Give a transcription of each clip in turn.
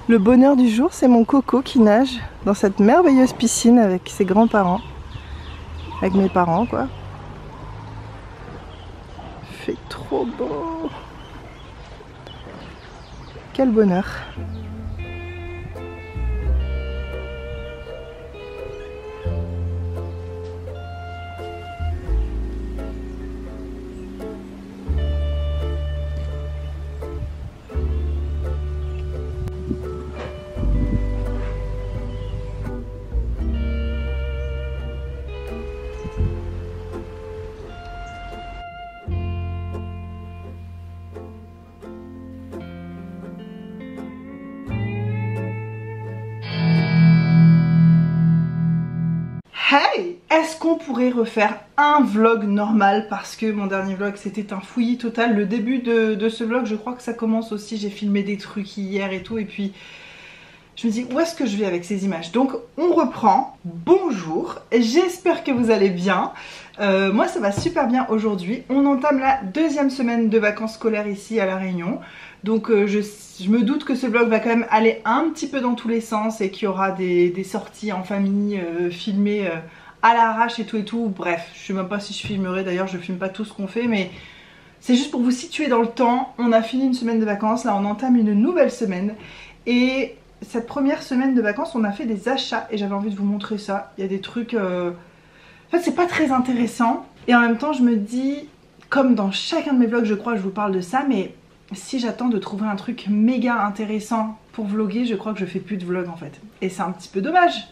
Le bonheur du jour, c'est mon Coco qui nage dans cette merveilleuse piscine avec ses grands-parents. Avec mes parents, quoi. Il fait trop beau. Quel bonheur. Hey! Est-ce qu'on pourrait refaire un vlog normal? Parce que mon dernier vlog c'était un fouillis total. Le début de ce vlog, je crois que ça commence aussi. J'ai filmé des trucs hier et tout. Et puis je me dis où est-ce que je vais avec ces images? Donc on reprend. Bonjour, j'espère que vous allez bien. Moi ça va super bien aujourd'hui. On entame la deuxième semaine de vacances scolaires ici à La Réunion. Donc je me doute que ce vlog va quand même aller un petit peu dans tous les sens et qu'il y aura des sorties en famille filmées à l'arrache et tout. Bref, je sais même pas si je filmerai, d'ailleurs je filme pas tout ce qu'on fait, mais c'est juste pour vous situer dans le temps. On a fini une semaine de vacances, là on entame une nouvelle semaine. Et cette première semaine de vacances, on a fait des achats et j'avais envie de vous montrer ça. Il y a des trucs... En fait c'est pas très intéressant. Et en même temps je me dis, comme dans chacun de mes vlogs je crois je vous parle de ça, mais... si j'attends de trouver un truc méga intéressant pour vlogger, je crois que je fais plus de vlog en fait. Et c'est un petit peu dommage.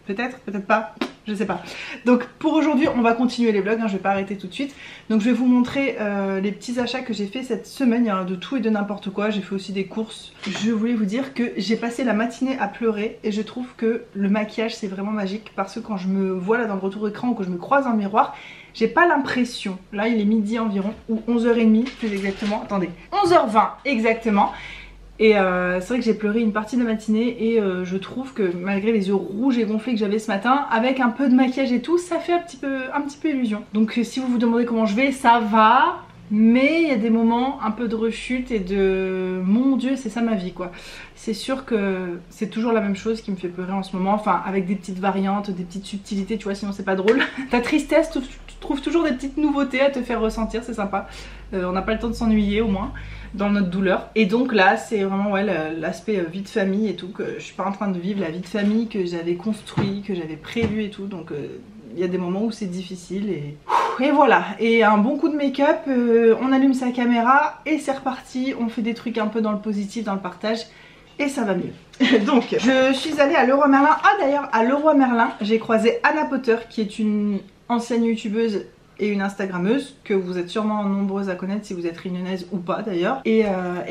Peut-être, peut-être pas, je sais pas. Donc pour aujourd'hui, on va continuer les vlogs, hein, je vais pas arrêter tout de suite. Donc je vais vous montrer les petits achats que j'ai fait cette semaine, il y a de tout et de n'importe quoi. J'ai fait aussi des courses. Je voulais vous dire que j'ai passé la matinée à pleurer et je trouve que le maquillage c'est vraiment magique parce que quand je me vois là dans le retour écran ou que je me croise dans le miroir, j'ai pas l'impression, là il est midi environ, ou 11h30 plus exactement, attendez, 11h20 exactement. Et c'est vrai que j'ai pleuré une partie de la matinée et je trouve que malgré les yeux rouges et gonflés que j'avais ce matin, avec un peu de maquillage et tout, ça fait un petit peu illusion. Donc si vous vous demandez comment je vais, ça va, mais il y a des moments un peu de rechute et de... mon Dieu, c'est ça ma vie quoi. C'est sûr que c'est toujours la même chose qui me fait pleurer en ce moment, enfin avec des petites variantes, des petites subtilités, tu vois, sinon c'est pas drôle. Ta tristesse, tu trouves toujours des petites nouveautés à te faire ressentir, c'est sympa. On n'a pas le temps de s'ennuyer au moins dans notre douleur. Et donc là c'est vraiment ouais, l'aspect vie de famille et tout, que je suis pas en train de vivre la vie de famille que j'avais construit, que j'avais prévu et tout, donc il y a des moments où c'est difficile et voilà. Et un bon coup de make-up, on allume sa caméra et c'est reparti, on fait des trucs un peu dans le positif, dans le partage et ça va mieux. Donc je suis allée à Leroy Merlin. Ah d'ailleurs à Leroy Merlin j'ai croisé Anna Potter qui est une ancienne youtubeuse et une instagrammeuse que vous êtes sûrement nombreuses à connaître si vous êtes réunionnaise ou pas d'ailleurs. Et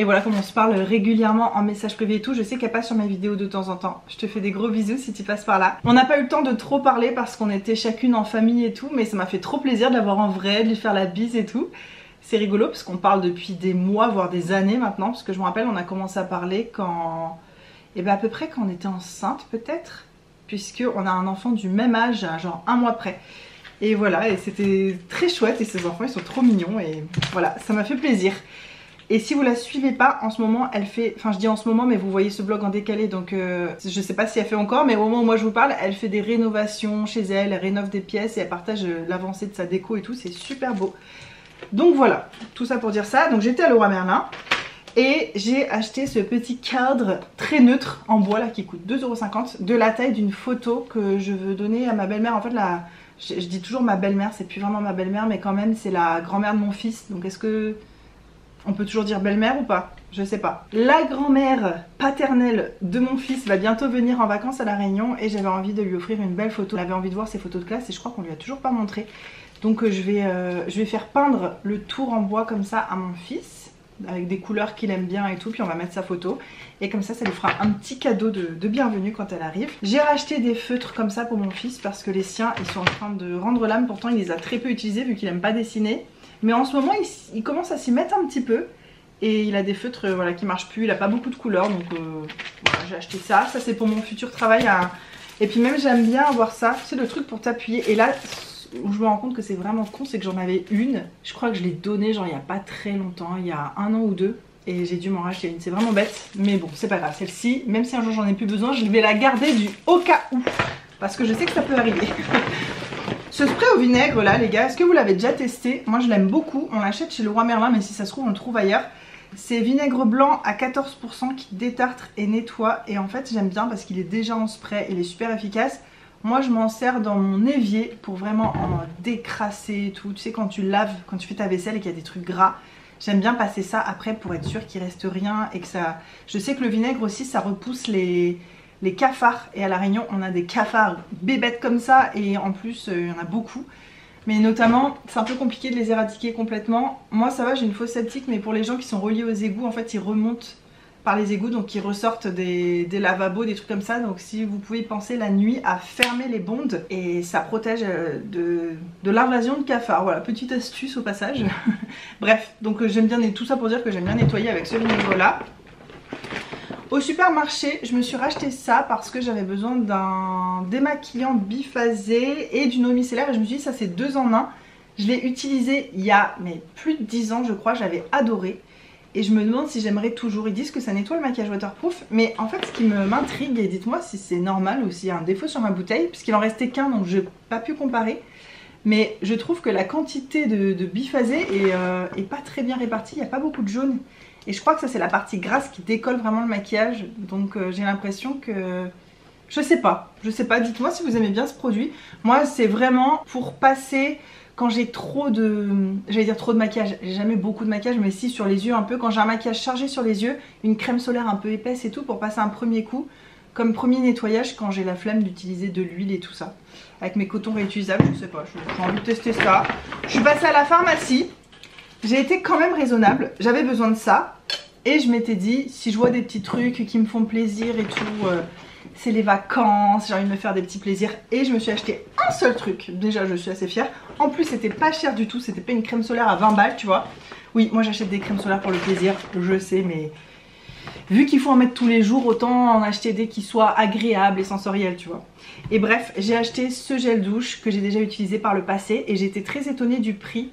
voilà, comme on se parle régulièrement en message privé et tout, je sais qu'elle passe sur mes vidéos de temps en temps. Je te fais des gros bisous si tu passes par là. On n'a pas eu le temps de trop parler parce qu'on était chacune en famille et tout, mais ça m'a fait trop plaisir de la voir en vrai, de lui faire la bise et tout. C'est rigolo parce qu'on parle depuis des mois voire des années maintenant, parce que je me rappelle on a commencé à parler quand... et ben à peu près quand on était enceinte peut-être, puisqu'on a un enfant du même âge, à genre un mois près. Et voilà, et c'était très chouette et ces enfants ils sont trop mignons et voilà, ça m'a fait plaisir. Et si vous la suivez pas, en ce moment elle fait, enfin je dis en ce moment mais vous voyez ce vlog en décalé donc je sais pas si elle fait encore, mais au moment où moi je vous parle, elle fait des rénovations chez elle, elle rénove des pièces et elle partage l'avancée de sa déco et tout, c'est super beau. Donc voilà, tout ça pour dire ça. Donc j'étais à Leroy Merlin et j'ai acheté ce petit cadre très neutre en bois là qui coûte 2,50 € de la taille d'une photo que je veux donner à ma belle-mère. En fait je dis toujours ma belle-mère, c'est plus vraiment ma belle-mère mais quand même c'est la grand-mère de mon fils. Donc est-ce que on peut toujours dire belle-mère ou pas? Je sais pas. La grand-mère paternelle de mon fils va bientôt venir en vacances à La Réunion et j'avais envie de lui offrir une belle photo. Elle avait envie de voir ses photos de classe et je crois qu'on lui a toujours pas montré. Donc je vais faire peindre le tour en bois comme ça à mon fils, avec des couleurs qu'il aime bien et tout, puis on va mettre sa photo. Et comme ça, ça lui fera un petit cadeau de bienvenue quand elle arrive. J'ai racheté des feutres comme ça pour mon fils parce que les siens, ils sont en train de rendre l'âme. Pourtant, il les a très peu utilisés vu qu'il aime pas dessiner. Mais en ce moment, il commence à s'y mettre un petit peu. Et il a des feutres voilà, qui marchent plus, il a pas beaucoup de couleurs. Donc voilà, j'ai acheté ça. Ça, c'est pour mon futur travail. Et puis même, j'aime bien avoir ça. C'est le truc pour t'appuyer. Et là... où je me rends compte que c'est vraiment con, c'est que j'en avais une, je crois que je l'ai donnée genre il y a pas très longtemps, il y a 1 an ou 2, et j'ai dû m'en racheter une, c'est vraiment bête, mais bon c'est pas grave, celle-ci, même si un jour j'en ai plus besoin, je vais la garder du au cas où, parce que je sais que ça peut arriver. Ce spray au vinaigre là les gars, est-ce que vous l'avez déjà testé? Moi je l'aime beaucoup, on l'achète chez Leroy Merlin, mais si ça se trouve on le trouve ailleurs. C'est vinaigre blanc à 14% qui détartre et nettoie, et en fait j'aime bien parce qu'il est déjà en spray, il est super efficace. Moi je m'en sers dans mon évier pour vraiment en décrasser et tout. Tu sais quand tu laves, quand tu fais ta vaisselle et qu'il y a des trucs gras, j'aime bien passer ça après pour être sûr qu'il reste rien et que ça... Je sais que le vinaigre aussi ça repousse les cafards, et à La Réunion on a des cafards bébêtes comme ça, et en plus il y en a beaucoup. Mais notamment c'est un peu compliqué de les éradiquer complètement. Moi ça va, j'ai une fosse septique, mais pour les gens qui sont reliés aux égouts, en fait ils remontent par les égouts, donc ils ressortent des lavabos, des trucs comme ça. Donc si vous pouvez penser la nuit à fermer les bondes, et ça protège de l'invasion de cafards. Voilà, petite astuce au passage. Bref, donc j'aime bien, tout ça pour dire que j'aime bien nettoyer avec ce vinaigre là. Au supermarché, je me suis racheté ça parce que j'avais besoin d'un démaquillant biphasé et d'une eau micellaire, et je me suis dit ça c'est 2 en 1. Je l'ai utilisé il y a plus de 10 ans je crois, j'avais adoré. Et je me demande si j'aimerais toujours. Ils disent que ça nettoie le maquillage waterproof, mais en fait ce qui m'intrigue, et dites-moi si c'est normal ou s'il y a un défaut sur ma bouteille, puisqu'il en restait qu'un donc je n'ai pas pu comparer, mais je trouve que la quantité de biphasé est pas très bien répartie, il n'y a pas beaucoup de jaune, et je crois que ça c'est la partie grasse qui décolle vraiment le maquillage, donc j'ai l'impression que... Je sais pas, dites-moi si vous aimez bien ce produit. Moi c'est vraiment pour passer... Quand j'ai trop de... J'allais dire trop de maquillage, j'ai jamais beaucoup de maquillage, mais si sur les yeux un peu. Quand j'ai un maquillage chargé sur les yeux, une crème solaire un peu épaisse et tout, pour passer un premier coup. Comme premier nettoyage quand j'ai la flemme d'utiliser de l'huile et tout ça. Avec mes cotons réutilisables, je sais pas, j'ai envie de tester ça. Je suis passée à la pharmacie. J'ai été quand même raisonnable, j'avais besoin de ça. Et je m'étais dit, si je vois des petits trucs qui me font plaisir et tout... c'est les vacances, j'ai envie de me faire des petits plaisirs, et je me suis acheté un seul truc. Déjà je suis assez fière. En plus c'était pas cher du tout, c'était pas une crème solaire à 20 balles tu vois. Oui moi j'achète des crèmes solaires pour le plaisir, je sais, mais vu qu'il faut en mettre tous les jours, autant en acheter des qui soient agréables et sensoriels tu vois. Et bref, j'ai acheté ce gel douche que j'ai déjà utilisé par le passé, et j'étais très étonnée du prix.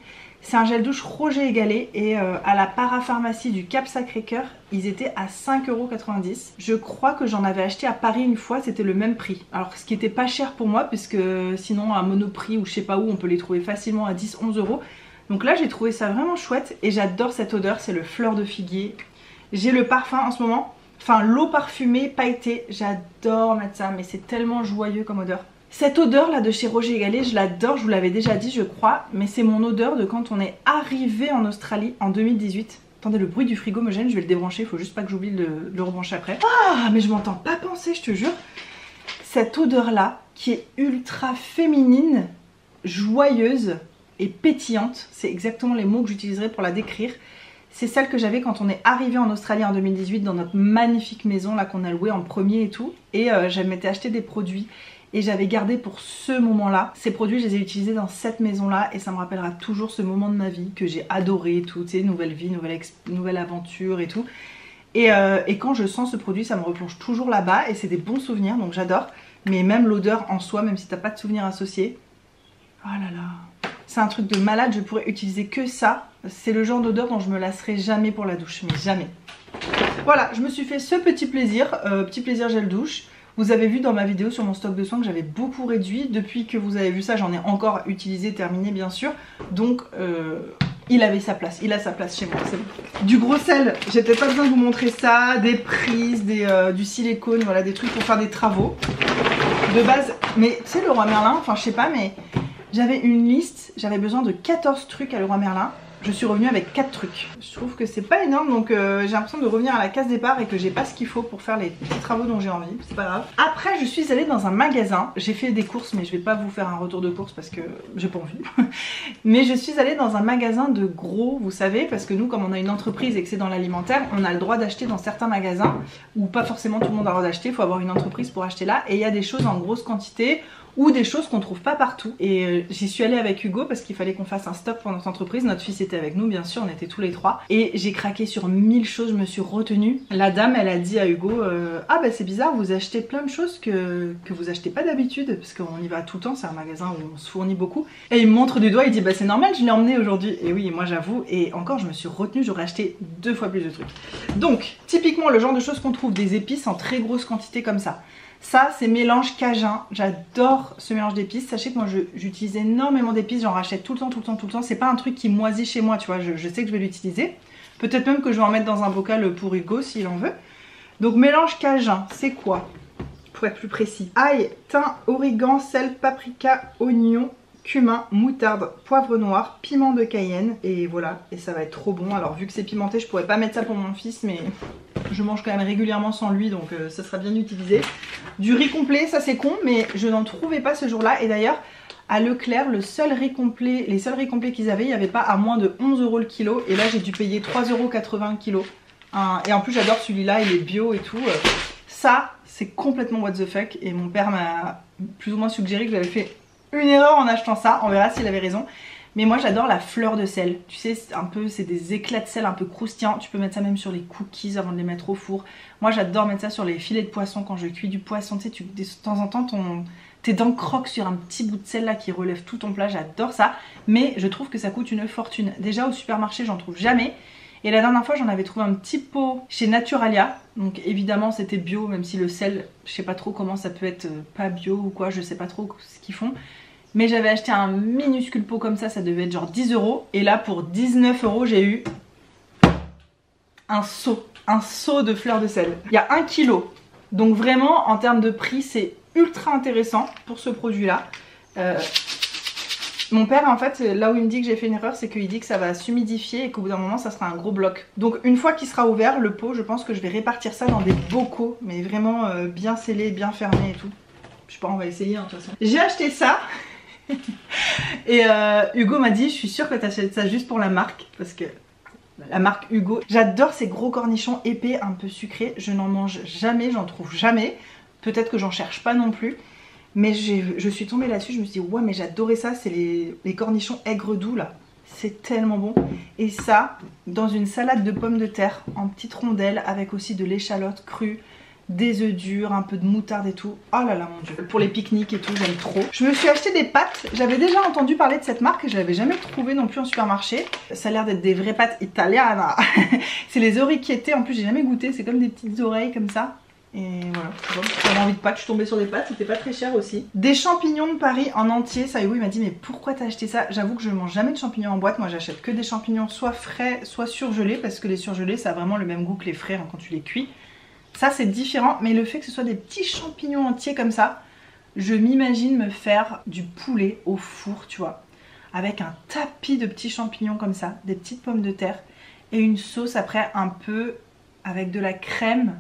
C'est un gel douche Roger et Gallet, et à la parapharmacie du Cap Sacré-Cœur, ils étaient à 5,90 €. Je crois que j'en avais acheté à Paris une fois, c'était le même prix. Alors ce qui était pas cher pour moi, puisque sinon à Monoprix ou je sais pas où, on peut les trouver facilement à 10-11 €. Donc là j'ai trouvé ça vraiment chouette, et j'adore cette odeur, c'est le fleur de figuier. J'ai le parfum en ce moment, enfin l'eau parfumée pailletée, j'adore mettre ça, mais c'est tellement joyeux comme odeur. Cette odeur là de chez Roger et Gallet, je l'adore, je vous l'avais déjà dit je crois, mais c'est mon odeur de quand on est arrivé en Australie en 2018. Attendez, le bruit du frigo me gêne, je vais le débrancher, il faut juste pas que j'oublie de le rebrancher après. Ah, mais je m'entends pas penser, je te jure. Cette odeur là, qui est ultra féminine, joyeuse et pétillante, c'est exactement les mots que j'utiliserai pour la décrire. C'est celle que j'avais quand on est arrivé en Australie en 2018 dans notre magnifique maison là qu'on a louée en premier et tout. Et je m'étais acheté des produits. Et j'avais gardé pour ce moment-là. Ces produits, je les ai utilisés dans cette maison-là, et ça me rappellera toujours ce moment de ma vie que j'ai adoré, tout, tu sais, nouvelle vie, nouvelle aventure et tout. Et quand je sens ce produit, ça me replonge toujours là-bas, et c'est des bons souvenirs, donc j'adore. Mais même l'odeur en soi, même si t'as pas de souvenirs associés, oh là là, c'est un truc de malade, je pourrais utiliser que ça. C'est le genre d'odeur dont je me lasserai jamais pour la douche, mais jamais. Voilà, je me suis fait ce petit plaisir gel douche. Vous avez vu dans ma vidéo sur mon stock de soins que j'avais beaucoup réduit. Depuis que vous avez vu ça, j'en ai encore utilisé, terminé bien sûr. Donc il avait sa place, il a sa place chez moi, c'est bon. Du gros sel, j'ai peut-être pas besoin de vous montrer ça. Des prises, du silicone, voilà, des trucs pour faire des travaux. De base, mais tu sais Leroy Merlin, enfin je sais pas, mais j'avais une liste, j'avais besoin de 14 trucs à Leroy Merlin. Je suis revenue avec 4 trucs. Je trouve que c'est pas énorme, donc j'ai l'impression de revenir à la case départ et que j'ai pas ce qu'il faut pour faire les petits travaux dont j'ai envie. C'est pas grave. Après, je suis allée dans un magasin. J'ai fait des courses, mais je vais pas vous faire un retour de course parce que j'ai pas envie. Mais je suis allée dans un magasin de gros, vous savez, parce que nous, comme on a une entreprise et que c'est dans l'alimentaire, on a le droit d'acheter dans certains magasins, ou pas forcément tout le monde a le droit d'acheter. Il faut avoir une entreprise pour acheter là. Et il y a des choses en grosse quantité. ou des choses qu'on trouve pas partout. Et j'y suis allée avec Hugo parce qu'il fallait qu'on fasse un stop pour notre entreprise. Notre fils était avec nous, bien sûr, on était tous les trois. Et j'ai craqué sur 1000 choses, je me suis retenue. La dame, elle a dit à Hugo ah bah c'est bizarre, vous achetez plein de choses que vous achetez pas d'habitude, parce qu'on y va tout le temps, c'est un magasin où on se fournit beaucoup. Et il me montre du doigt, il dit bah c'est normal, je l'ai emmené aujourd'hui. Et oui, moi j'avoue, et encore je me suis retenue, j'aurais acheté 2 fois plus de trucs. Donc, typiquement le genre de choses qu'on trouve, des épices en très grosse quantité comme ça. Ça, c'est mélange cajun. J'adore ce mélange d'épices. Sachez que moi, j'utilise énormément d'épices. J'en rachète tout le temps, tout le temps, tout le temps. C'est pas un truc qui moisit chez moi, tu vois. Je sais que je vais l'utiliser. Peut-être même que je vais en mettre dans un bocal pour Hugo s'il en veut. Donc, mélange cajun, c'est quoi? Pour être plus précis. Ail, thym, origan, sel, paprika, oignon, cumin, moutarde, poivre noir, piment de Cayenne. Et voilà, et ça va être trop bon. Alors, vu que c'est pimenté, je pourrais pas mettre ça pour mon fils, mais... je mange quand même régulièrement sans lui, donc ça sera bien utilisé. Du riz complet, ça c'est con, mais je n'en trouvais pas ce jour-là. Et d'ailleurs, à Leclerc, les seuls riz complets qu'ils avaient, il n'y avait pas à moins de 11 € le kilo. Et là, j'ai dû payer 3,80 € le kilo. Et en plus, j'adore celui-là, il est bio et tout. Ça, c'est complètement what the fuck. Et mon père m'a plus ou moins suggéré que j'avais fait une erreur en achetant ça. On verra s'il avait raison. Mais moi j'adore la fleur de sel, tu sais, c'est des éclats de sel un peu croustillants. Tu peux mettre ça même sur les cookies avant de les mettre au four. Moi j'adore mettre ça sur les filets de poisson quand je cuis du poisson. Tu sais, de temps en temps tes dents croquent sur un petit bout de sel là qui relève tout ton plat. J'adore ça, mais je trouve que ça coûte une fortune. Déjà au supermarché j'en trouve jamais. Et la dernière fois j'en avais trouvé un petit pot chez Naturalia. Donc évidemment c'était bio, même si le sel, je sais pas trop comment ça peut être pas bio ou quoi, je sais pas trop ce qu'ils font. Mais j'avais acheté un minuscule pot comme ça devait être genre 10 €. Et là pour 19 € j'ai eu un seau de fleurs de sel. Il y a 1 kilo. Donc vraiment en termes de prix c'est ultra intéressant pour ce produit là. Mon père en fait là où il me dit que j'ai fait une erreur, c'est qu'il dit que ça va s'humidifier et qu'au bout d'un moment ça sera un gros bloc. Donc une fois qu'il sera ouvert le pot, je pense que je vais répartir ça dans des bocaux, mais vraiment bien scellés, bien fermés et tout. Je sais pas, on va essayer hein, de toute façon. J'ai acheté ça. Et Hugo m'a dit je suis sûre que tu achètes ça juste pour la marque, parce que la marque Hugo, j'adore ces gros cornichons épais un peu sucrés. Je n'en mange jamais, j'en trouve jamais. Peut-être que j'en cherche pas non plus, mais je suis tombée là-dessus. Je me suis dit ouais mais j'adorais ça, c'est les cornichons aigre doux là, c'est tellement bon. Et ça dans une salade de pommes de terre en petites rondelles avec aussi de l'échalote crue, des œufs durs, un peu de moutarde et tout. Oh là là mon dieu. Pour les pique-niques et tout, j'aime trop. Je me suis acheté des pâtes. J'avais déjà entendu parler de cette marque et je l'avais jamais trouvée non plus en supermarché. Ça a l'air d'être des vraies pâtes italiennes. C'est les orecchiette. En plus j'ai jamais goûté. C'est comme des petites oreilles comme ça. Et voilà, j'avais envie de pâtes, je suis tombée sur des pâtes, c'était pas très cher aussi. Des champignons de Paris en entier, ça Hugo il m'a dit mais pourquoi t'as acheté ça? J'avoue que je ne mange jamais de champignons en boîte, moi j'achète que des champignons soit frais, soit surgelés, parce que les surgelés ça a vraiment le même goût que les frais hein, quand tu les cuis. Ça c'est différent, mais le fait que ce soit des petits champignons entiers comme ça, je m'imagine me faire du poulet au four, tu vois, avec un tapis de petits champignons comme ça, des petites pommes de terre et une sauce après un peu avec de la crème,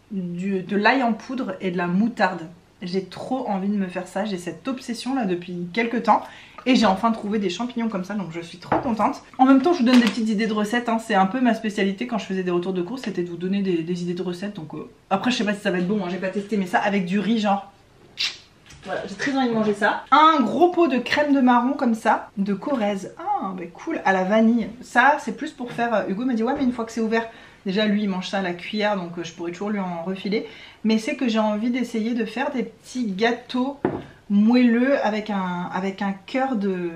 de l'ail en poudre et de la moutarde. J'ai trop envie de me faire ça, j'ai cette obsession là depuis quelques temps et j'ai enfin trouvé des champignons comme ça, donc je suis trop contente. En même temps je vous donne des petites idées de recettes hein. C'est un peu ma spécialité quand je faisais des retours de course, c'était de vous donner des idées de recettes. Donc après je sais pas si ça va être bon hein, j'ai pas testé, mais ça avec du riz genre. Voilà, j'ai très envie de manger ça. Un gros pot de crème de marron comme ça, de Corrèze. Ah bah cool, à la vanille. Ça c'est plus pour faire, Hugo m'a dit ouais mais une fois que c'est ouvert, déjà lui il mange ça à la cuillère donc je pourrais toujours lui en refiler. Mais c'est que j'ai envie d'essayer de faire des petits gâteaux moelleux avec un cœur de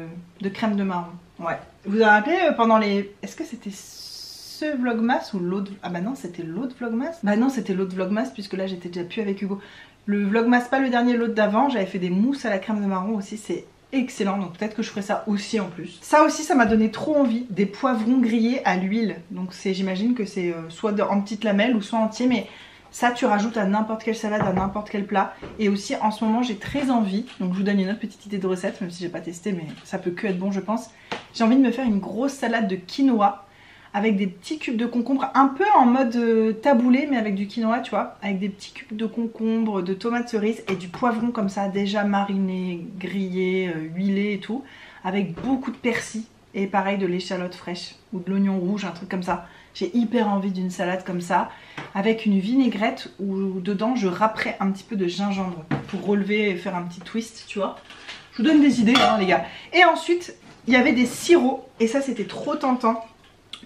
crème de marron. Ouais. Vous vous rappelez pendant les... Est-ce que c'était ce vlogmas ou l'autre... Ah bah non c'était l'autre vlogmas. Bah non c'était l'autre vlogmas puisque là j'étais déjà plus avec Hugo. Le vlogmas pas le dernier, l'autre d'avant, j'avais fait des mousses à la crème de marron aussi, c'est excellent, donc peut-être que je ferai ça aussi en plus. Ça aussi ça m'a donné trop envie, des poivrons grillés à l'huile. Donc j'imagine que c'est soit en petites lamelles ou soit entier, mais ça tu rajoutes à n'importe quelle salade, à n'importe quel plat. Et aussi en ce moment j'ai très envie, donc je vous donne une autre petite idée de recette, même si j'ai pas testé mais ça peut que être bon je pense. J'ai envie de me faire une grosse salade de quinoa avec des petits cubes de concombre, un peu en mode taboulé mais avec du quinoa tu vois, avec des petits cubes de concombre, de tomates cerises et du poivron comme ça déjà mariné, grillé, huilé et tout, avec beaucoup de persil et pareil de l'échalote fraîche ou de l'oignon rouge, un truc comme ça. J'ai hyper envie d'une salade comme ça, avec une vinaigrette où dedans je râperais un petit peu de gingembre pour relever et faire un petit twist, tu vois. Je vous donne des idées hein, les gars. Et ensuite il y avait des sirops et ça c'était trop tentant.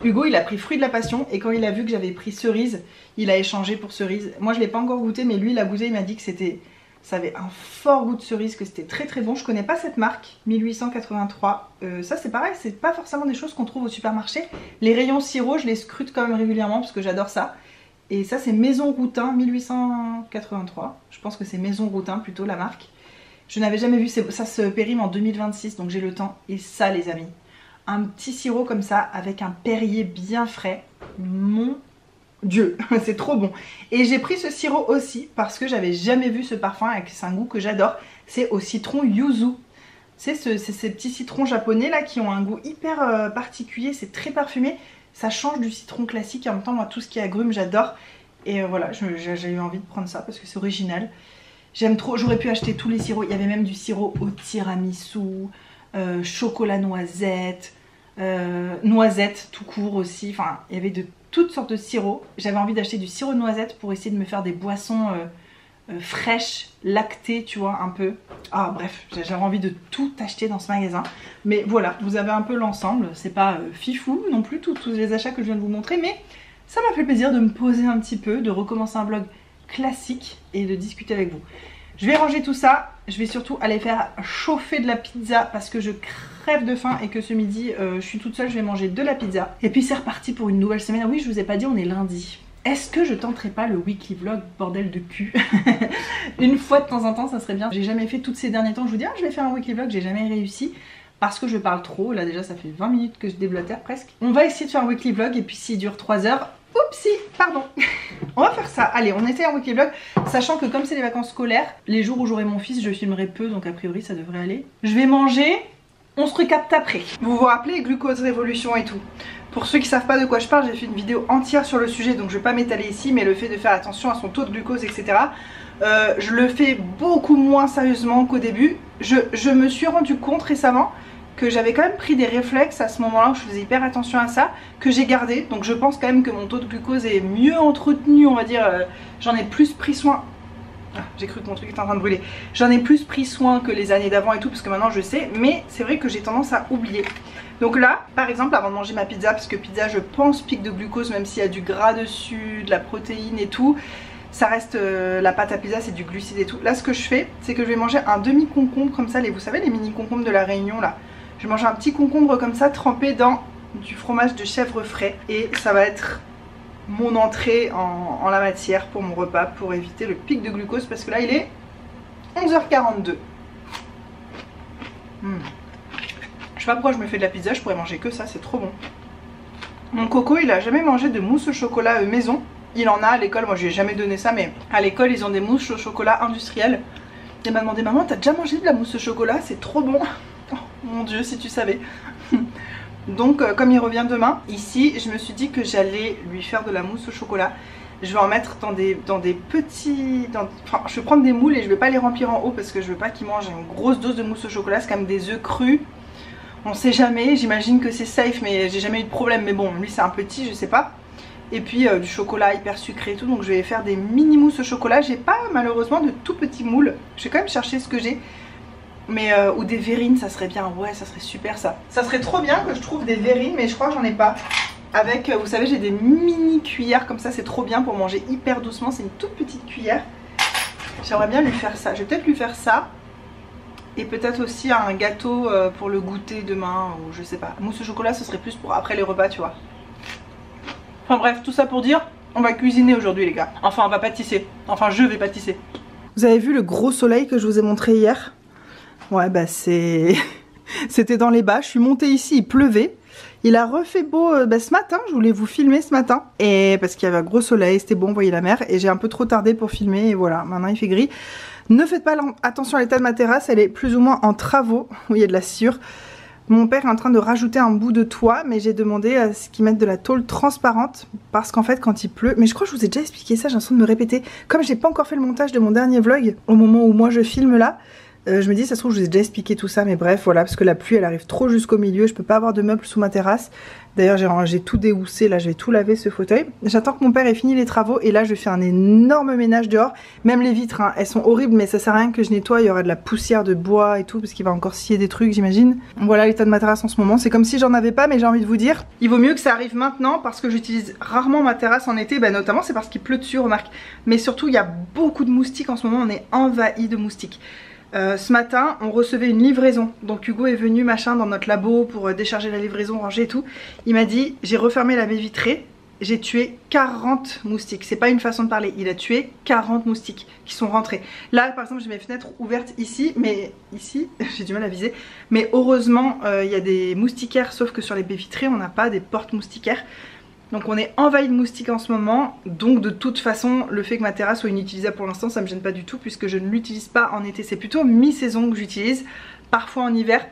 Hugo il a pris fruit de la passion et quand il a vu que j'avais pris cerise, il a échangé pour cerise. Moi je l'ai pas encore goûté mais lui il a goûté, il m'a dit que ça avait un fort goût de cerise, que c'était très très bon. Je connais pas cette marque, 1883. Ça c'est pareil, c'est pas forcément des choses qu'on trouve au supermarché. Les rayons sirop, je les scrute quand même régulièrement parce que j'adore ça. Et ça c'est Maison Routin, 1883. Je pense que c'est Maison Routin plutôt la marque. Je n'avais jamais vu, ça se périme en 2026 donc j'ai le temps. Et ça les amis, un petit sirop comme ça avec un Perrier bien frais, mon Dieu, c'est trop bon. Et j'ai pris ce sirop aussi parce que j'avais jamais vu ce parfum et c'est un goût que j'adore. C'est au citron yuzu. C'est ces petits citrons japonais là qui ont un goût hyper particulier, c'est très parfumé. Ça change du citron classique et en même temps moi tout ce qui est agrumes j'adore. Et voilà, j'ai eu envie de prendre ça parce que c'est original. J'aime trop, j'aurais pu acheter tous les sirops. Il y avait même du sirop au tiramisu, chocolat noisette, noisette tout court aussi. Enfin, il y avait de toutes sortes de sirops. J'avais envie d'acheter du sirop de noisette pour essayer de me faire des boissons fraîches, lactées, tu vois, un peu. Ah bref, j'avais envie de tout acheter dans ce magasin. Mais voilà, vous avez un peu l'ensemble. C'est pas fifou non plus, tous les achats que je viens de vous montrer. Mais ça m'a fait plaisir de me poser un petit peu, de recommencer un vlog classique et de discuter avec vous. Je vais ranger tout ça. Je vais surtout aller faire chauffer de la pizza parce que je crève de faim et que ce midi je suis toute seule, je vais manger de la pizza. Et puis c'est reparti pour une nouvelle semaine. Oui, je vous ai pas dit, on est lundi. Est-ce que je tenterai pas le weekly vlog, bordel de cul? Une fois de temps en temps, ça serait bien. J'ai jamais fait tous ces derniers temps. Je vous dis, ah, je vais faire un weekly vlog, j'ai jamais réussi. Parce que je parle trop. Là déjà, ça fait 20 minutes que je déblatère presque. On va essayer de faire un weekly vlog et puis s'il dure 3 heures... Oupsie, pardon. On va faire ça. Allez, on était en weekly vlog, sachant que comme c'est les vacances scolaires, les jours où j'aurai mon fils, je filmerai peu, donc a priori ça devrait aller. Je vais manger, on se recapte après. Vous vous rappelez Glucose Révolution et tout. Pour ceux qui savent pas de quoi je parle, j'ai fait une vidéo entière sur le sujet, donc je vais pas m'étaler ici, mais le fait de faire attention à son taux de glucose, etc. Je le fais beaucoup moins sérieusement qu'au début. Je me suis rendu compte récemment que j'avais quand même pris des réflexes à ce moment-là où je faisais hyper attention à ça, que j'ai gardé. Donc je pense quand même que mon taux de glucose est mieux entretenu, on va dire. J'en ai plus pris soin. Ah, j'ai cru que mon truc était en train de brûler. J'en ai plus pris soin que les années d'avant et tout, parce que maintenant je sais. Mais c'est vrai que j'ai tendance à oublier. Donc là, par exemple, avant de manger ma pizza, parce que pizza, je pense, pic de glucose, même s'il y a du gras dessus, de la protéine et tout. Ça reste, la pâte à pizza, c'est du glucide et tout. Là, ce que je fais, c'est que je vais manger un demi-concombre comme ça. Vous savez, les mini-concombres de la Réunion, là. Je vais manger un petit concombre comme ça, trempé dans du fromage de chèvre frais. Et ça va être mon entrée en la matière pour mon repas, pour éviter le pic de glucose. Parce que là, il est 11h42. Je sais pas pourquoi je me fais de la pizza, je pourrais manger que ça, c'est trop bon. Mon coco, il a jamais mangé de mousse au chocolat maison. Il en a à l'école, moi je lui ai jamais donné ça, mais à l'école, ils ont des mousses au chocolat industrielles. Il m'a demandé, maman, t'as déjà mangé de la mousse au chocolat? C'est trop bon. Oh, mon Dieu, si tu savais. Donc comme il revient demain, ici je me suis dit que j'allais lui faire de la mousse au chocolat. Je vais en mettre dans des petits... Enfin, je vais prendre des moules et je vais pas les remplir en haut parce que je veux pas qu'il mange une grosse dose de mousse au chocolat. C'est quand même des œufs crus. On sait jamais, j'imagine que c'est safe mais j'ai jamais eu de problème. Mais bon, lui c'est un petit, je sais pas. Et puis du chocolat hyper sucré et tout. Donc je vais faire des mini mousses au chocolat. J'ai pas malheureusement de tout petits moules. Je vais quand même chercher ce que j'ai. Mais ou des verrines, ça serait bien. Ouais, ça serait super ça. Ça serait trop bien que je trouve des verrines, mais je crois que j'en ai pas. Avec, vous savez, j'ai des mini cuillères comme ça, c'est trop bien pour manger hyper doucement. C'est une toute petite cuillère. J'aimerais bien lui faire ça. Je vais peut-être lui faire ça. Et peut-être aussi un gâteau pour le goûter demain, ou je sais pas. Mousse au chocolat, ce serait plus pour après les repas, tu vois. Enfin bref, tout ça pour dire, on va cuisiner aujourd'hui les gars. Enfin, on va pâtisser. Enfin, je vais pâtisser. Vous avez vu le gros soleil que je vous ai montré hier? Ouais, bah c'était dans les bas. Je suis montée ici, il pleuvait. Il a refait beau ce matin, je voulais vous filmer ce matin. Et parce qu'il y avait un gros soleil, c'était bon, on voyait la mer. Et j'ai un peu trop tardé pour filmer, et voilà, maintenant il fait gris. Ne faites pas attention à l'état de ma terrasse, elle est plus ou moins en travaux. Oui, il y a de la sciure. Mon père est en train de rajouter un bout de toit, mais j'ai demandé à ce qu'ils mettent de la tôle transparente. Parce qu'en fait, quand il pleut... Mais je crois que je vous ai déjà expliqué ça, j'ai l'impression de me répéter. Comme j'ai pas encore fait le montage de mon dernier vlog, au moment où moi je filme là... Je me dis, ça se trouve, je vous ai déjà expliqué tout ça, mais bref, voilà, parce que la pluie, elle arrive trop jusqu'au milieu, je peux pas avoir de meubles sous ma terrasse. D'ailleurs, j'ai tout déhoussé, là, je vais tout laver ce fauteuil. J'attends que mon père ait fini les travaux, et là, je fais un énorme ménage dehors. Même les vitres, hein, elles sont horribles, mais ça sert à rien que je nettoie, il y aura de la poussière de bois et tout, parce qu'il va encore scier des trucs, j'imagine. Voilà l'état de ma terrasse en ce moment, c'est comme si j'en avais pas, mais j'ai envie de vous dire, il vaut mieux que ça arrive maintenant, parce que j'utilise rarement ma terrasse en été, bah, notamment c'est parce qu'il pleut dessus, remarque. Mais surtout, il y a beaucoup de moustiques en ce moment, on est envahi de moustiques. Ce matin on recevait une livraison, donc Hugo est venu machin dans notre labo pour décharger la livraison, ranger et tout. Il m'a dit j'ai refermé la baie vitrée, j'ai tué 40 moustiques, c'est pas une façon de parler, il a tué 40 moustiques qui sont rentrés. Là par exemple j'ai mes fenêtres ouvertes ici, mais ici j'ai du mal à viser, mais heureusement il y a des moustiquaires, sauf que sur les baies vitrées on n'a pas des portes moustiquaires. Donc on est envahi de moustiques en ce moment, donc de toute façon le fait que ma terrasse soit inutilisable pour l'instant ça me gêne pas du tout puisque je ne l'utilise pas en été, c'est plutôt mi-saison que j'utilise, parfois en hiver.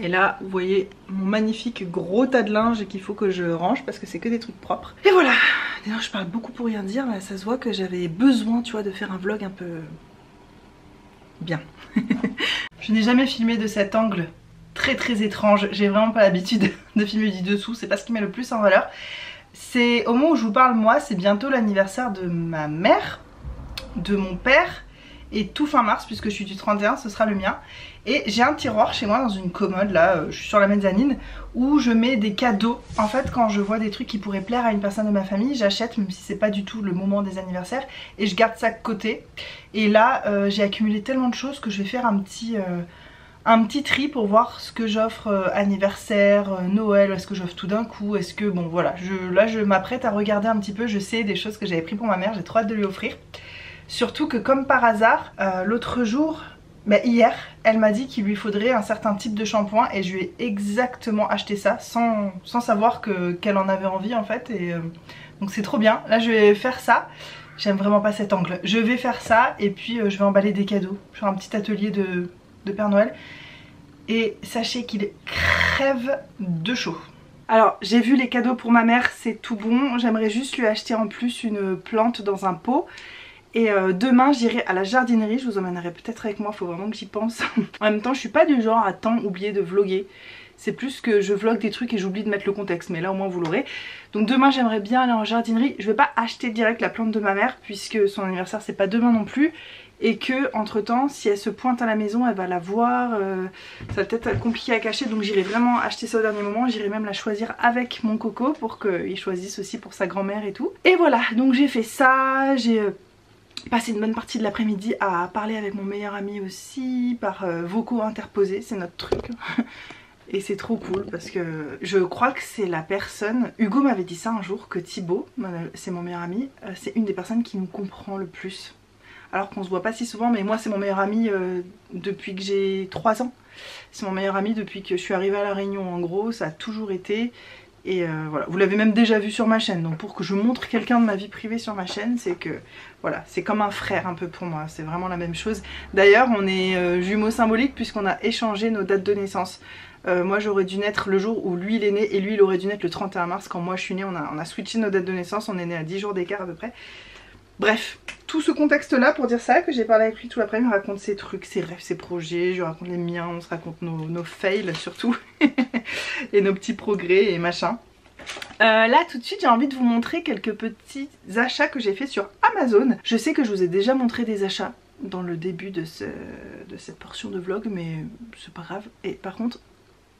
Et là vous voyez mon magnifique gros tas de linge qu'il faut que je range parce que c'est que des trucs propres. Et voilà, d'ailleurs je parle beaucoup pour rien dire, là, ça se voit que j'avais besoin tu vois de faire un vlog un peu bien. Je n'ai jamais filmé de cet angle très étrange, j'ai vraiment pas l'habitude de filmer du dessous, c'est pas ce qui met le plus en valeur. C'est au moment où je vous parle moi, c'est bientôt l'anniversaire de ma mère, de mon père et tout fin mars puisque je suis du 31, ce sera le mien. Et j'ai un tiroir chez moi dans une commode là, je suis sur la mezzanine où je mets des cadeaux. En fait quand je vois des trucs qui pourraient plaire à une personne de ma famille, j'achète même si c'est pas du tout le moment des anniversaires et je garde ça de côté. Et là j'ai accumulé tellement de choses que je vais faire un petit tri pour voir ce que j'offre anniversaire, Noël, est-ce que j'offre tout d'un coup, est-ce que bon voilà, là je m'apprête à regarder un petit peu, je sais des choses que j'avais pris pour ma mère, j'ai trop hâte de lui offrir. Surtout que comme par hasard, l'autre jour, hier, elle m'a dit qu'il lui faudrait un certain type de shampoing et je lui ai exactement acheté ça sans savoir qu'elle en avait envie en fait. Et donc c'est trop bien, là je vais faire ça. J'aime vraiment pas cet angle, je vais faire ça et puis je vais emballer des cadeaux, faire un petit atelier de Père Noël. Et sachez qu'il crève de chaud. Alors j'ai vu les cadeaux pour ma mère, c'est tout bon. J'aimerais juste lui acheter en plus une plante dans un pot. Et demain j'irai à la jardinerie, je vous emmènerai peut-être avec moi, faut vraiment que j'y pense. En même temps je suis pas du genre à tant oublier de vlogger. C'est plus que je vlog des trucs et j'oublie de mettre le contexte, mais là au moins vous l'aurez. Donc demain j'aimerais bien aller en jardinerie. Je vais pas acheter direct la plante de ma mère puisque son anniversaire c'est pas demain non plus. Et que entre temps si elle se pointe à la maison elle va la voir, ça va peut-être être compliqué à cacher. Donc j'irai vraiment acheter ça au dernier moment, j'irai même la choisir avec mon coco pour qu'il choisisse aussi pour sa grand-mère et tout. Et voilà, donc j'ai fait ça, j'ai passé une bonne partie de l'après-midi à parler avec mon meilleur ami aussi, par vocaux interposés, c'est notre truc. Et c'est trop cool parce que je crois que c'est la personne, Hugo m'avait dit ça un jour, que Thibaut, c'est mon meilleur ami, c'est une des personnes qui nous comprend le plus. Alors qu'on se voit pas si souvent, mais moi c'est mon meilleur ami depuis que j'ai 3 ans. C'est mon meilleur ami depuis que je suis arrivée à La Réunion en gros, ça a toujours été. Et voilà, vous l'avez même déjà vu sur ma chaîne, donc pour que je montre quelqu'un de ma vie privée sur ma chaîne, c'est que voilà, c'est comme un frère un peu pour moi, c'est vraiment la même chose. D'ailleurs on est jumeaux symboliques puisqu'on a échangé nos dates de naissance. Moi j'aurais dû naître le jour où lui il est né et lui il aurait dû naître le 31 mars quand moi je suis née, on a switché nos dates de naissance, on est né à 10 jours d'écart à peu près. Bref, tout ce contexte là pour dire ça, que j'ai parlé avec lui tout l'après-midi, il me raconte ses trucs, ses rêves, ses projets, je lui raconte les miens, on se raconte nos fails surtout, et nos petits progrès et machin. Là tout de suite j'ai envie de vous montrer quelques petits achats que j'ai fait sur Amazon. Je sais que je vous ai déjà montré des achats dans le début de cette portion de vlog, mais c'est pas grave. Et par contre,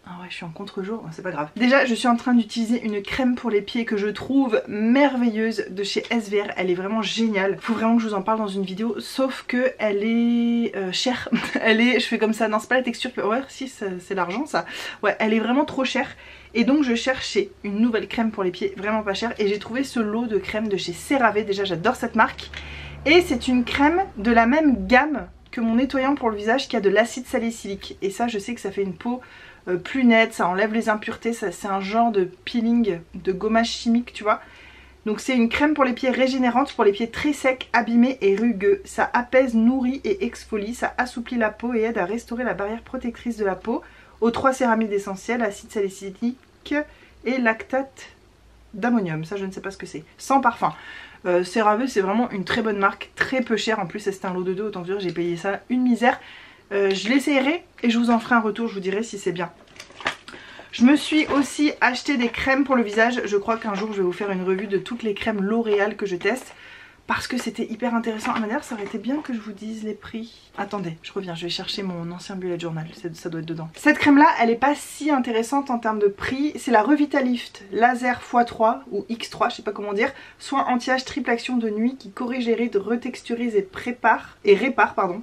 ah ouais je suis en contre-jour, c'est pas grave. Déjà je suis en train d'utiliser une crème pour les pieds que je trouve merveilleuse de chez SVR, elle est vraiment géniale. Faut vraiment que je vous en parle dans une vidéo, sauf que elle est chère. Elle est, je fais comme ça, non c'est pas la texture, ouais si c'est l'argent ça. Ouais elle est vraiment trop chère. Et donc je cherchais une nouvelle crème pour les pieds vraiment pas chère et j'ai trouvé ce lot de crème de chez CeraVe. Déjà j'adore cette marque. Et c'est une crème de la même gamme que mon nettoyant pour le visage qui a de l'acide salicylique. Et ça je sais que ça fait une peau plus nette, ça enlève les impuretés, c'est un genre de peeling, de gommage chimique tu vois. Donc c'est une crème pour les pieds régénérante, pour les pieds très secs, abîmés et rugueux. Ça apaise, nourrit et exfolie, ça assouplit la peau et aide à restaurer la barrière protectrice de la peau aux 3 céramides essentielles, acide salicylique et lactate d'ammonium. Ça je ne sais pas ce que c'est. Sans parfum. CeraVe c'est vraiment une très bonne marque, très peu chère en plus, c'est un lot de 2, autant dire j'ai payé ça une misère. Je l'essayerai et je vous en ferai un retour, je vous dirai si c'est bien. Je me suis aussi acheté des crèmes pour le visage. Je crois qu'un jour je vais vous faire une revue de toutes les crèmes L'Oréal que je teste. Parce que c'était hyper intéressant. Ah, d'ailleurs, ça aurait été bien que je vous dise les prix. Attendez, je reviens, je vais chercher mon ancien bullet journal. Ça doit être dedans. Cette crème-là, elle est pas si intéressante en termes de prix. C'est la Revitalift Laser x3 ou X3, je sais pas comment dire. Soin anti-âge triple action de nuit qui corrige les rides, retexturise et répare, pardon.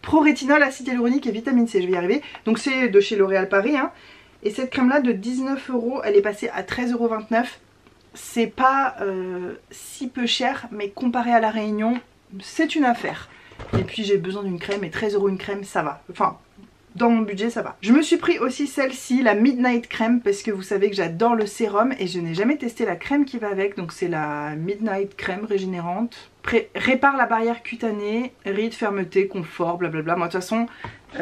Pro-rétinol, acide hyaluronique et vitamine C, je vais y arriver. Donc c'est de chez L'Oréal Paris, hein. Et cette crème-là de 19 €, elle est passée à 13,29 €. C'est pas si peu cher, mais comparé à la Réunion, c'est une affaire. Et puis j'ai besoin d'une crème et 13 € une crème, ça va. Enfin, dans mon budget, ça va. Je me suis pris aussi celle-ci, la Midnight Crème, parce que vous savez que j'adore le sérum et je n'ai jamais testé la crème qui va avec. Donc c'est la Midnight Crème régénérante. Répare la barrière cutanée, rides, fermeté, confort, blablabla. Moi de toute façon,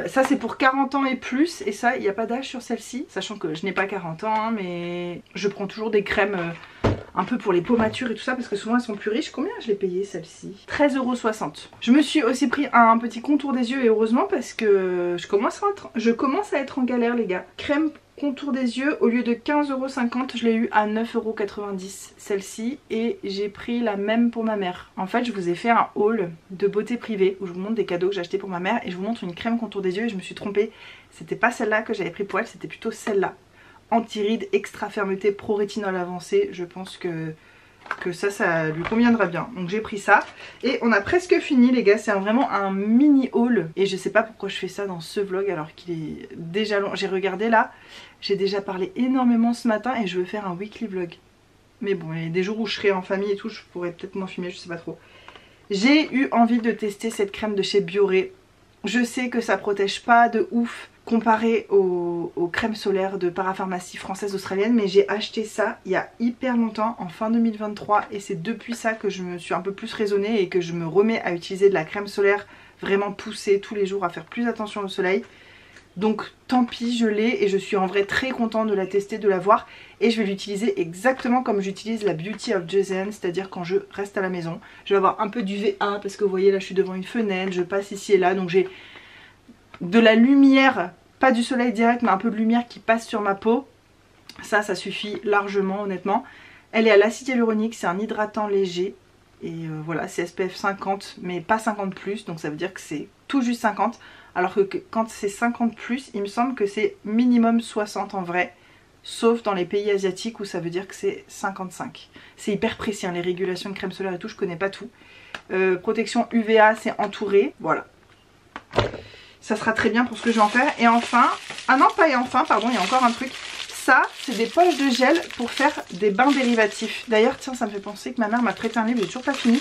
ça c'est pour 40 ans et plus. Et ça, il n'y a pas d'âge sur celle-ci. Sachant que je n'ai pas 40 ans, hein, mais je prends toujours des crèmes un peu pour les peaux matures et tout ça. Parce que souvent elles sont plus riches. Combien je l'ai payé celle-ci? 13,60 €. Je me suis aussi pris un petit contour des yeux. Et heureusement parce que je commence à être en galère les gars. Crème contour des yeux, au lieu de 15,50 €, je l'ai eu à 9,90 € celle-ci, et j'ai pris la même pour ma mère. En fait je vous ai fait un haul de beauté privée où je vous montre des cadeaux que j'ai acheté pour ma mère et je vous montre une crème contour des yeux et je me suis trompée, c'était pas celle-là que j'avais pris pour elle, c'était plutôt celle-là. Anti-rides, extra fermeté, pro rétinol avancé, je pense que ça lui conviendra bien. Donc j'ai pris ça et on a presque fini les gars, c'est vraiment un mini haul et je sais pas pourquoi je fais ça dans ce vlog alors qu'il est déjà long. J'ai regardé là, j'ai déjà parlé énormément ce matin et je veux faire un weekly vlog. Mais bon, il y a des jours où je serai en famille et tout, je pourrais peut-être moins filmer, je sais pas trop. J'ai eu envie de tester cette crème de chez Bioré. Je sais que ça protège pas de ouf comparé aux crèmes solaires de parapharmacie française australienne, mais j'ai acheté ça il y a hyper longtemps, en fin 2023, et c'est depuis ça que je me suis un peu plus raisonnée et que je me remets à utiliser de la crème solaire vraiment poussée tous les jours, à faire plus attention au soleil. Donc tant pis, je l'ai et je suis en vrai très contente de la tester, de la voir, et je vais l'utiliser exactement comme j'utilise la Beauty of Joseon, c'est-à-dire quand je reste à la maison. Je vais avoir un peu d'UVA parce que vous voyez là je suis devant une fenêtre, je passe ici et là, donc j'ai de la lumière, pas du soleil direct mais un peu de lumière qui passe sur ma peau. Ça suffit largement honnêtement. Elle est à l'acide hyaluronique, c'est un hydratant léger. Et voilà, c'est SPF 50 mais pas 50 plus, donc ça veut dire que c'est tout juste 50. Alors que quand c'est 50 plus, il me semble que c'est minimum 60 en vrai. Sauf dans les pays asiatiques où ça veut dire que c'est 55. C'est hyper précis, hein, les régulations de crème solaire et tout, je connais pas tout. Protection UVA, c'est entouré, voilà. Ça sera très bien pour ce que je vais en faire. Et enfin, ah non pas et enfin, pardon, il y a encore un truc. Ça, c'est des poches de gel pour faire des bains dérivatifs. D'ailleurs, tiens, ça me fait penser que ma mère m'a prêté un livre, j'ai toujours pas fini,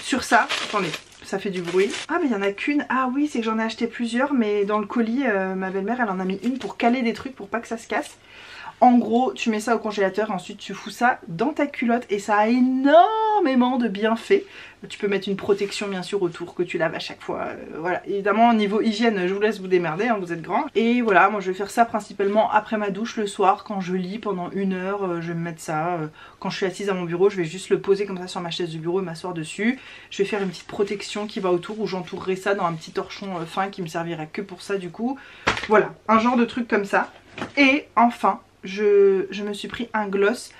sur ça. Attendez, ça fait du bruit. Ah mais il y en a qu'une. Ah oui, c'est que j'en ai acheté plusieurs, mais dans le colis, ma belle-mère, elle en a mis une pour caler des trucs, pour pas que ça se casse. En gros, tu mets ça au congélateur et ensuite tu fous ça dans ta culotte et ça a énormément de bienfaits. Tu peux mettre une protection bien sûr autour que tu laves à chaque fois. Voilà, évidemment au niveau hygiène, je vous laisse vous démerder, hein, vous êtes grand. Et voilà, moi je vais faire ça principalement après ma douche le soir quand je lis pendant 1 heure. Je vais me mettre ça. Quand je suis assise à mon bureau, je vais juste le poser comme ça sur ma chaise de bureau et m'asseoir dessus. Je vais faire une petite protection qui va autour où j'entourerai ça dans un petit torchon fin qui me servira que pour ça du coup. Voilà, un genre de truc comme ça. Et enfin, je me suis pris un gloss.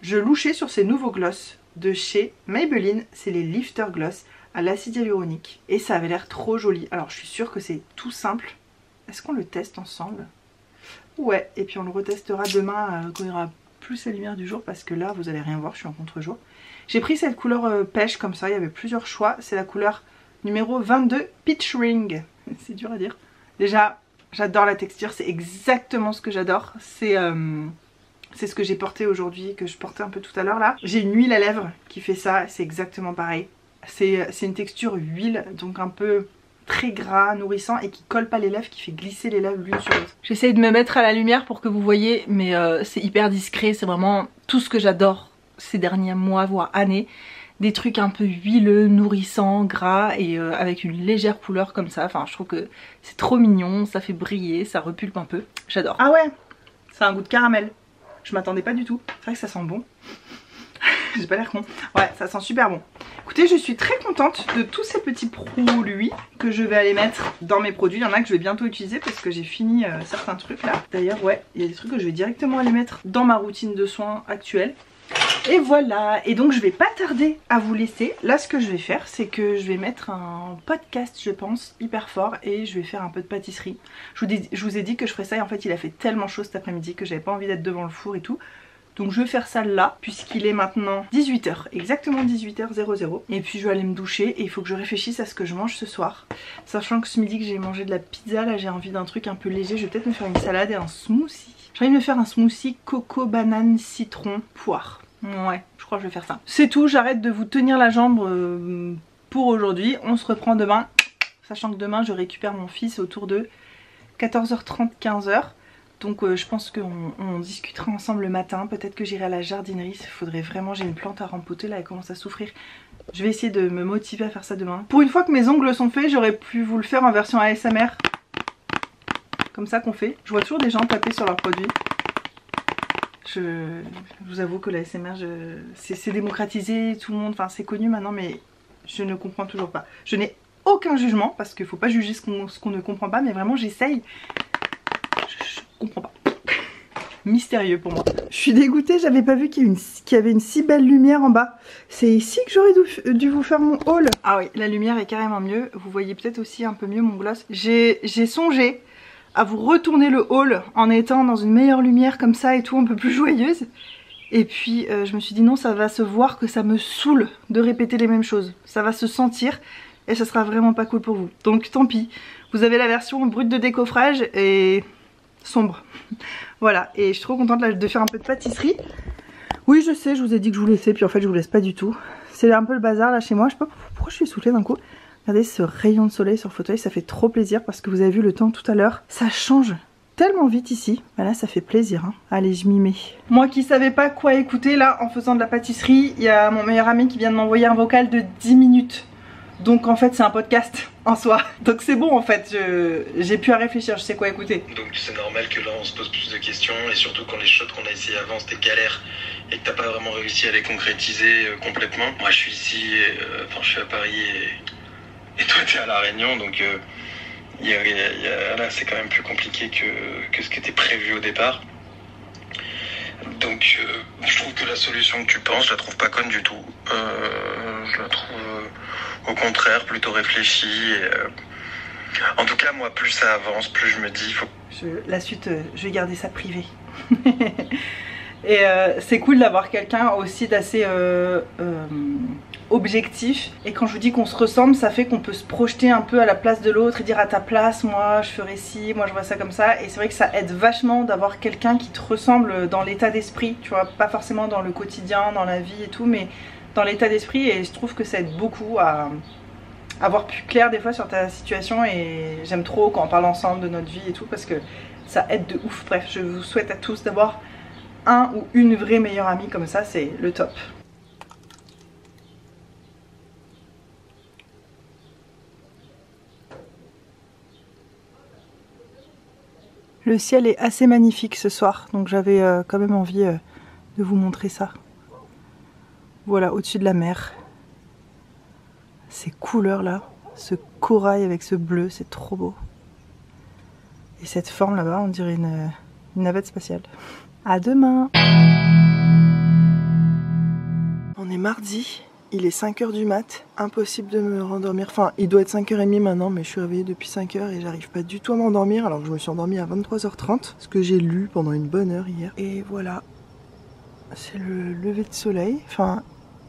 Je louchais sur ces nouveaux gloss de chez Maybelline. C'est les Lifter Gloss à l'acide hyaluronique. Et ça avait l'air trop joli. Alors je suis sûre que c'est tout simple. Est-ce qu'on le teste ensemble? Ouais, et puis on le retestera demain quand il y aura plus la lumière du jour. Parce que là vous allez rien voir, je suis en contre-jour. J'ai pris cette couleur pêche comme ça, il y avait plusieurs choix. C'est la couleur numéro 22 Peach Ring. C'est dur à dire. Déjà, j'adore la texture, c'est exactement ce que j'adore. C'est ce que j'ai porté aujourd'hui, que je portais un peu tout à l'heure là. J'ai une huile à lèvres qui fait ça, c'est exactement pareil. C'est une texture huile, donc un peu très gras, nourrissant et qui colle pas les lèvres, qui fait glisser les lèvres l'une sur l'autre. J'essaye de me mettre à la lumière pour que vous voyez, mais c'est hyper discret, c'est vraiment tout ce que j'adore ces derniers mois, voire années. Des trucs un peu huileux, nourrissants, gras et avec une légère couleur comme ça. Enfin, je trouve que c'est trop mignon, ça fait briller, ça repulpe un peu. J'adore. Ah ouais, ça a un goût de caramel. Je m'attendais pas du tout. C'est vrai que ça sent bon. J'ai pas l'air con. Ouais, ça sent super bon. Écoutez, je suis très contente de tous ces petits produits que je vais aller mettre dans mes produits. Il y en a que je vais bientôt utiliser parce que j'ai fini certains trucs là. D'ailleurs, ouais, il y a des trucs que je vais directement aller mettre dans ma routine de soins actuelle. Et voilà, et donc je vais pas tarder à vous laisser. Là ce que je vais faire c'est que je vais mettre un podcast je pense hyper fort et je vais faire un peu de pâtisserie. Je vous ai dit que je ferais ça et en fait il a fait tellement chaud cet après-midi que j'avais pas envie d'être devant le four et tout. Donc je vais faire ça là puisqu'il est maintenant 18 h, exactement 18h00. Et puis je vais aller me doucher et il faut que je réfléchisse à ce que je mange ce soir. Sachant que ce midi que j'ai mangé de la pizza, là j'ai envie d'un truc un peu léger. Je vais peut-être me faire une salade et un smoothie. J'ai envie de me faire un smoothie coco, banane, citron, poire. Ouais, je crois que je vais faire ça. C'est tout, j'arrête de vous tenir la jambe pour aujourd'hui. On se reprend demain. Sachant que demain je récupère mon fils autour de 14h30, 15h. Donc je pense qu'on discutera ensemble le matin. Peut-être que j'irai à la jardinerie. Il faudrait vraiment, j'ai une plante à rempoter là, elle commence à souffrir. Je vais essayer de me motiver à faire ça demain. Pour une fois que mes ongles sont faits, j'aurais pu vous le faire en version ASMR. Comme ça qu'on fait. Je vois toujours des gens taper sur leurs produits. Je vous avoue que la ASMR c'est démocratisé, tout le monde, enfin c'est connu maintenant mais je ne comprends toujours pas. Je n'ai aucun jugement parce qu'il ne faut pas juger ce qu'on ne comprend pas mais vraiment j'essaye. Je comprends pas. Mystérieux pour moi. Je suis dégoûtée, j'avais pas vu qu'il y avait une si belle lumière en bas. C'est ici que j'aurais dû vous faire mon haul. Ah oui, la lumière est carrément mieux. Vous voyez peut-être aussi un peu mieux mon gloss. J'ai songé à vous retourner le haul en étant dans une meilleure lumière comme ça et tout, un peu plus joyeuse. Et puis je me suis dit non, ça va se voir que ça me saoule de répéter les mêmes choses. Ça va se sentir et ça sera vraiment pas cool pour vous. Donc tant pis, vous avez la version brute de décoffrage et sombre. Voilà, et je suis trop contente là, de faire un peu de pâtisserie. Oui je sais, je vous ai dit que je vous laissais, puis en fait je vous laisse pas du tout. C'est un peu le bazar là chez moi, je sais pas pourquoi je suis soufflée d'un coup. Regardez ce rayon de soleil sur le fauteuil, ça fait trop plaisir parce que vous avez vu le temps tout à l'heure. Ça change tellement vite ici. Bah là ça fait plaisir hein. Allez, je m'y mets. Moi qui savais pas quoi écouter là en faisant de la pâtisserie, il y a mon meilleur ami qui vient de m'envoyer un vocal de 10 minutes. Donc en fait c'est un podcast en soi. Donc c'est bon en fait, j'ai plus à réfléchir, je sais quoi écouter. Donc c'est normal que là on se pose plus de questions et surtout quand les shots qu'on a essayé avant c'était galère et que t'as pas vraiment réussi à les concrétiser complètement. Moi je suis ici, enfin je suis à Paris et toi t'es à La Réunion donc là c'est quand même plus compliqué que ce qui était prévu au départ. Donc je trouve que la solution que tu penses, je la trouve pas conne du tout. Je la trouve au contraire plutôt réfléchie. En tout cas moi plus ça avance, plus je me dis la suite je vais garder ça privé. Et c'est cool d'avoir quelqu'un aussi d'assez objectif. Et quand je vous dis qu'on se ressemble, ça fait qu'on peut se projeter un peu à la place de l'autre et dire à ta place, moi je ferais ci, moi je vois ça comme ça. Et c'est vrai que ça aide vachement d'avoir quelqu'un qui te ressemble dans l'état d'esprit, tu vois, pas forcément dans le quotidien, dans la vie et tout, mais dans l'état d'esprit. Et je trouve que ça aide beaucoup à avoir plus clair des fois sur ta situation. Et j'aime trop quand on parle ensemble de notre vie et tout parce que ça aide de ouf. Bref, je vous souhaite à tous d'avoir un ou une vraie meilleure amie comme ça, c'est le top. Le ciel est assez magnifique ce soir, donc j'avais quand même envie de vous montrer ça. Voilà, au-dessus de la mer. Ces couleurs là, ce corail avec ce bleu, c'est trop beau. Et cette forme là-bas, on dirait une navette spatiale. À demain. On est mardi, il est 5 h du mat, impossible de me rendormir. Enfin, il doit être 5 h 30 maintenant, mais je suis réveillée depuis 5 h et j'arrive pas du tout à m'endormir alors que je me suis endormie à 23h30, ce que j'ai lu pendant une bonne heure hier. Et voilà, c'est le lever de soleil. Enfin,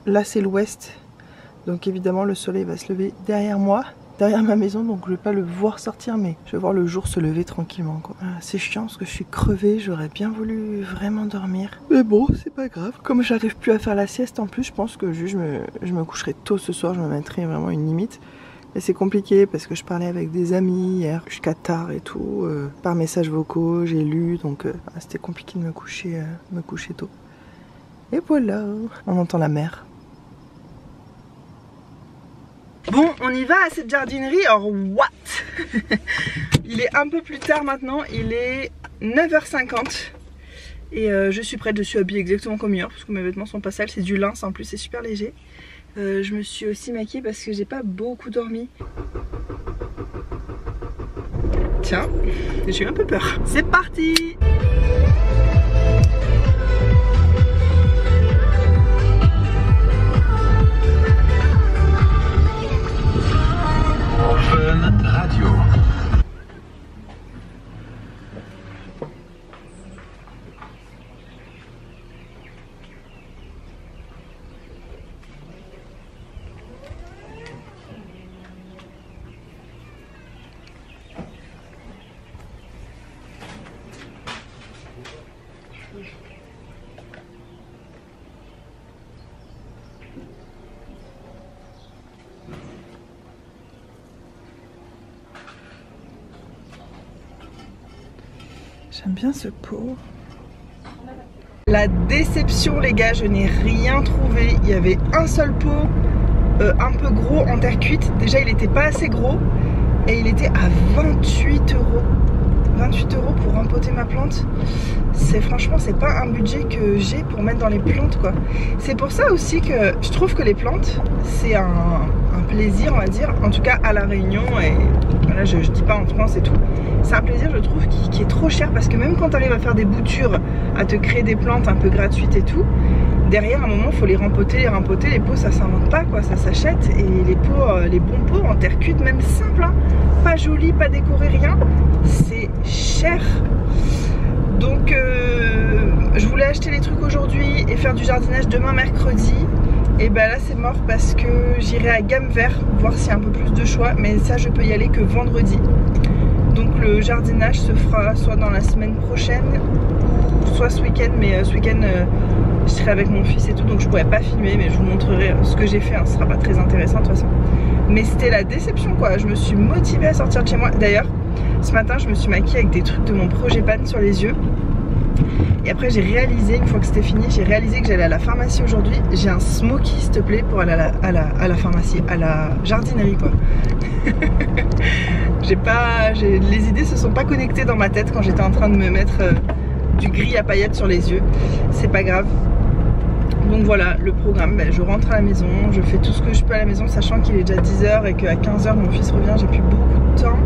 là c'est l'ouest, donc évidemment le soleil va se lever derrière moi, derrière ma maison, donc je vais pas le voir sortir, mais je vais voir le jour se lever tranquillement quoi. C'est chiant parce que je suis crevée, j'aurais bien voulu vraiment dormir, mais bon c'est pas grave. Comme j'arrive plus à faire la sieste en plus, je pense que juste je me coucherai tôt ce soir, je me mettrai vraiment une limite. Et c'est compliqué parce que je parlais avec des amis hier jusqu'à tard et tout, par messages vocaux, j'ai lu, donc c'était compliqué de me coucher tôt. Et voilà, on entend la mer. Bon, on y va à cette jardinerie. Alors, what? Il est un peu plus tard maintenant, il est 9 h 50. Et je suis prête, je suis habillée exactement comme hier parce que mes vêtements sont pas sales, c'est du lin, en plus c'est super léger. Je me suis aussi maquillée parce que j'ai pas beaucoup dormi. Tiens, j'ai eu un peu peur. C'est parti! Fun Radio. J'aime bien ce pot. La déception les gars, je n'ai rien trouvé. Il y avait un seul pot un peu gros en terre cuite. Déjà il n'était pas assez gros et il était à 28 euros. 28 euros pour rempoter ma plante. Franchement c'est pas un budget que j'ai pour mettre dans les plantes quoi. C'est pour ça aussi que je trouve que les plantes c'est un plaisir on va dire. En tout cas à La Réunion et voilà, je dis pas en France et tout. C'est un plaisir je trouve qui est trop cher parce que même quand tu arrives à faire des boutures, à te créer des plantes un peu gratuites et tout, derrière à un moment il faut les rempoter, les pots ça s'invente pas quoi, ça s'achète. Et les pots, les bons pots en terre cuite même simple hein, pas joli, pas décoré, rien, c'est cher. Donc je voulais acheter les trucs aujourd'hui et faire du jardinage demain mercredi. Et bah là c'est mort parce que j'irai à Gamme Vert voir s'il y a un peu plus de choix. Mais ça je peux y aller que vendredi. Donc le jardinage se fera soit dans la semaine prochaine, soit ce week-end. Mais ce week-end je serai avec mon fils et tout, donc je pourrais pas filmer. Mais je vous montrerai ce que j'ai fait, hein. Ce sera pas très intéressant de toute façon. Mais c'était la déception quoi, je me suis motivée à sortir de chez moi. D'ailleurs ce matin je me suis maquillée avec des trucs de mon projet pan sur les yeux. Et après j'ai réalisé, une fois que c'était fini, j'ai réalisé que j'allais à la pharmacie aujourd'hui. J'ai un smoky s'il te plaît pour aller à la pharmacie, à la jardinerie quoi. Les idées se sont pas connectées dans ma tête quand j'étais en train de me mettre du gris à paillettes sur les yeux. C'est pas grave. Donc voilà le programme, je rentre à la maison, je fais tout ce que je peux à la maison sachant qu'il est déjà 10 h et qu'à 15 h mon fils revient, j'ai plus beaucoup de temps.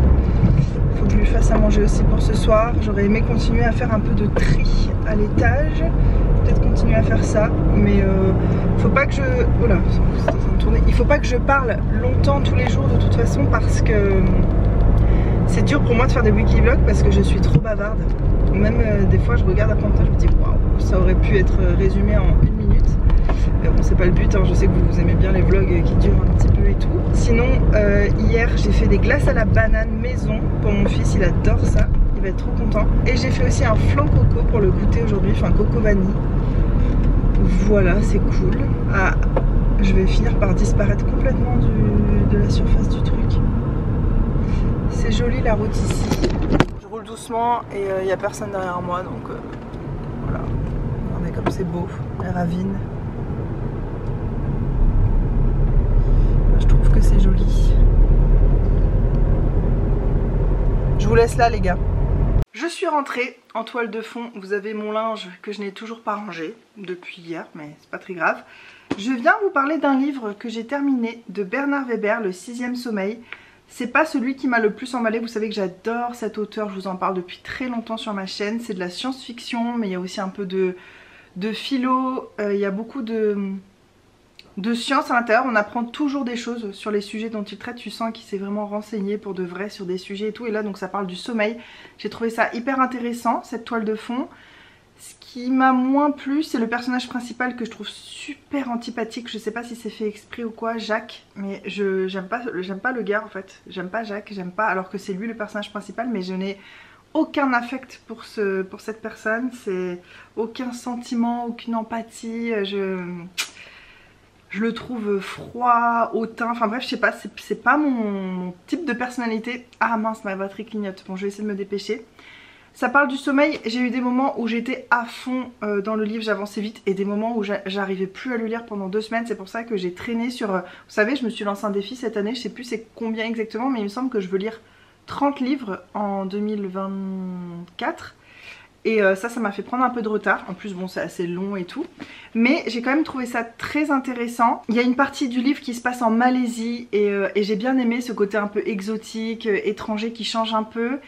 Faut que je lui fasse à manger aussi pour ce soir. J'aurais aimé continuer à faire un peu de tri à l'étage, peut-être continuer à faire ça, mais faut pas que je... Oh là, c'est en train de tourner. Il faut pas que je parle longtemps tous les jours de toute façon parce que c'est dur pour moi de faire des wiki vlogs parce que je suis trop bavarde. Même des fois je regarde après en temps, je me dis waouh, ça aurait pu être résumé en 1 minute. Mais bon c'est pas le but, hein. Je sais que vous aimez bien les vlogs qui durent un petit peu et tout. Sinon hier j'ai fait des glaces à la banane maison pour mon fils, il adore ça, il va être trop content. Et j'ai fait aussi un flan coco pour le goûter aujourd'hui, enfin coco vanille. Voilà c'est cool. Ah, je vais finir par disparaître complètement de la surface du truc. C'est joli la route ici. Je roule doucement et il n'y a personne derrière moi donc voilà. Regardez comme c'est beau, les ravines. Je trouve que c'est joli. Je vous laisse là les gars. Je suis rentrée en toile de fond. Vous avez mon linge que je n'ai toujours pas rangé depuis hier, mais c'est pas très grave. Je viens vous parler d'un livre que j'ai terminé de Bernard Weber, Le 6e sommeil. C'est pas celui qui m'a le plus emballé, vous savez que j'adore cet auteur, je vous en parle depuis très longtemps sur ma chaîne. C'est de la science-fiction, mais il y a aussi un peu de philo, il y a beaucoup de science à l'intérieur. On apprend toujours des choses sur les sujets dont il traite, tu sens qu'il s'est vraiment renseigné pour de vrai sur des sujets et tout. Et là donc ça parle du sommeil, j'ai trouvé ça hyper intéressant cette toile de fond. Ce qui m'a moins plu, c'est le personnage principal que je trouve super antipathique. Je sais pas si c'est fait exprès ou quoi, Jacques. Mais j'aime pas le gars en fait. J'aime pas Jacques, j'aime pas, alors que c'est lui le personnage principal. Mais je n'ai aucun affect pour cette personne. C'est aucun sentiment, aucune empathie. Je le trouve froid, hautain. Enfin bref, je sais pas, c'est pas mon type de personnalité. Ah mince, ma batterie clignote. Bon, je vais essayer de me dépêcher. Ça parle du sommeil, j'ai eu des moments où j'étais à fond dans le livre, j'avançais vite, et des moments où j'arrivais plus à le lire pendant 2 semaines. C'est pour ça que j'ai traîné sur... vous savez, je me suis lancé un défi cette année, je sais plus c'est combien exactement, mais il me semble que je veux lire 30 livres en 2024. Et ça m'a fait prendre un peu de retard. En plus bon c'est assez long et tout. Mais j'ai quand même trouvé ça très intéressant. Il y a une partie du livre qui se passe en Malaisie. Et j'ai bien aimé ce côté un peu exotique, étranger qui change un peu.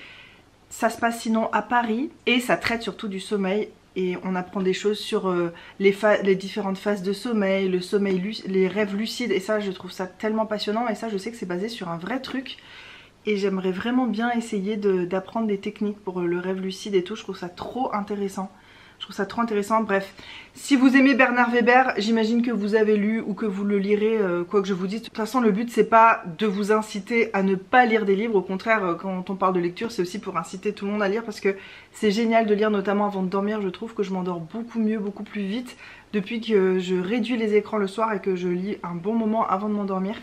Ça se passe sinon à Paris. Et ça traite surtout du sommeil. Et on apprend des choses sur les différentes phases de sommeil, le sommeil, les rêves lucides. Et ça je trouve ça tellement passionnant. Et ça je sais que c'est basé sur un vrai truc. Et j'aimerais vraiment bien essayer d'apprendre des techniques pour le rêve lucide et tout. Je trouve ça trop intéressant. Je trouve ça trop intéressant. Bref, si vous aimez Bernard Weber, j'imagine que vous avez lu ou que vous le lirez, quoi que je vous dise. De toute façon, le but c'est pas de vous inciter à ne pas lire des livres. Au contraire, quand on parle de lecture, c'est aussi pour inciter tout le monde à lire. Parce que c'est génial de lire, notamment avant de dormir. Je trouve que je m'endors beaucoup mieux, beaucoup plus vite depuis que je réduis les écrans le soir et que je lis un bon moment avant de m'endormir.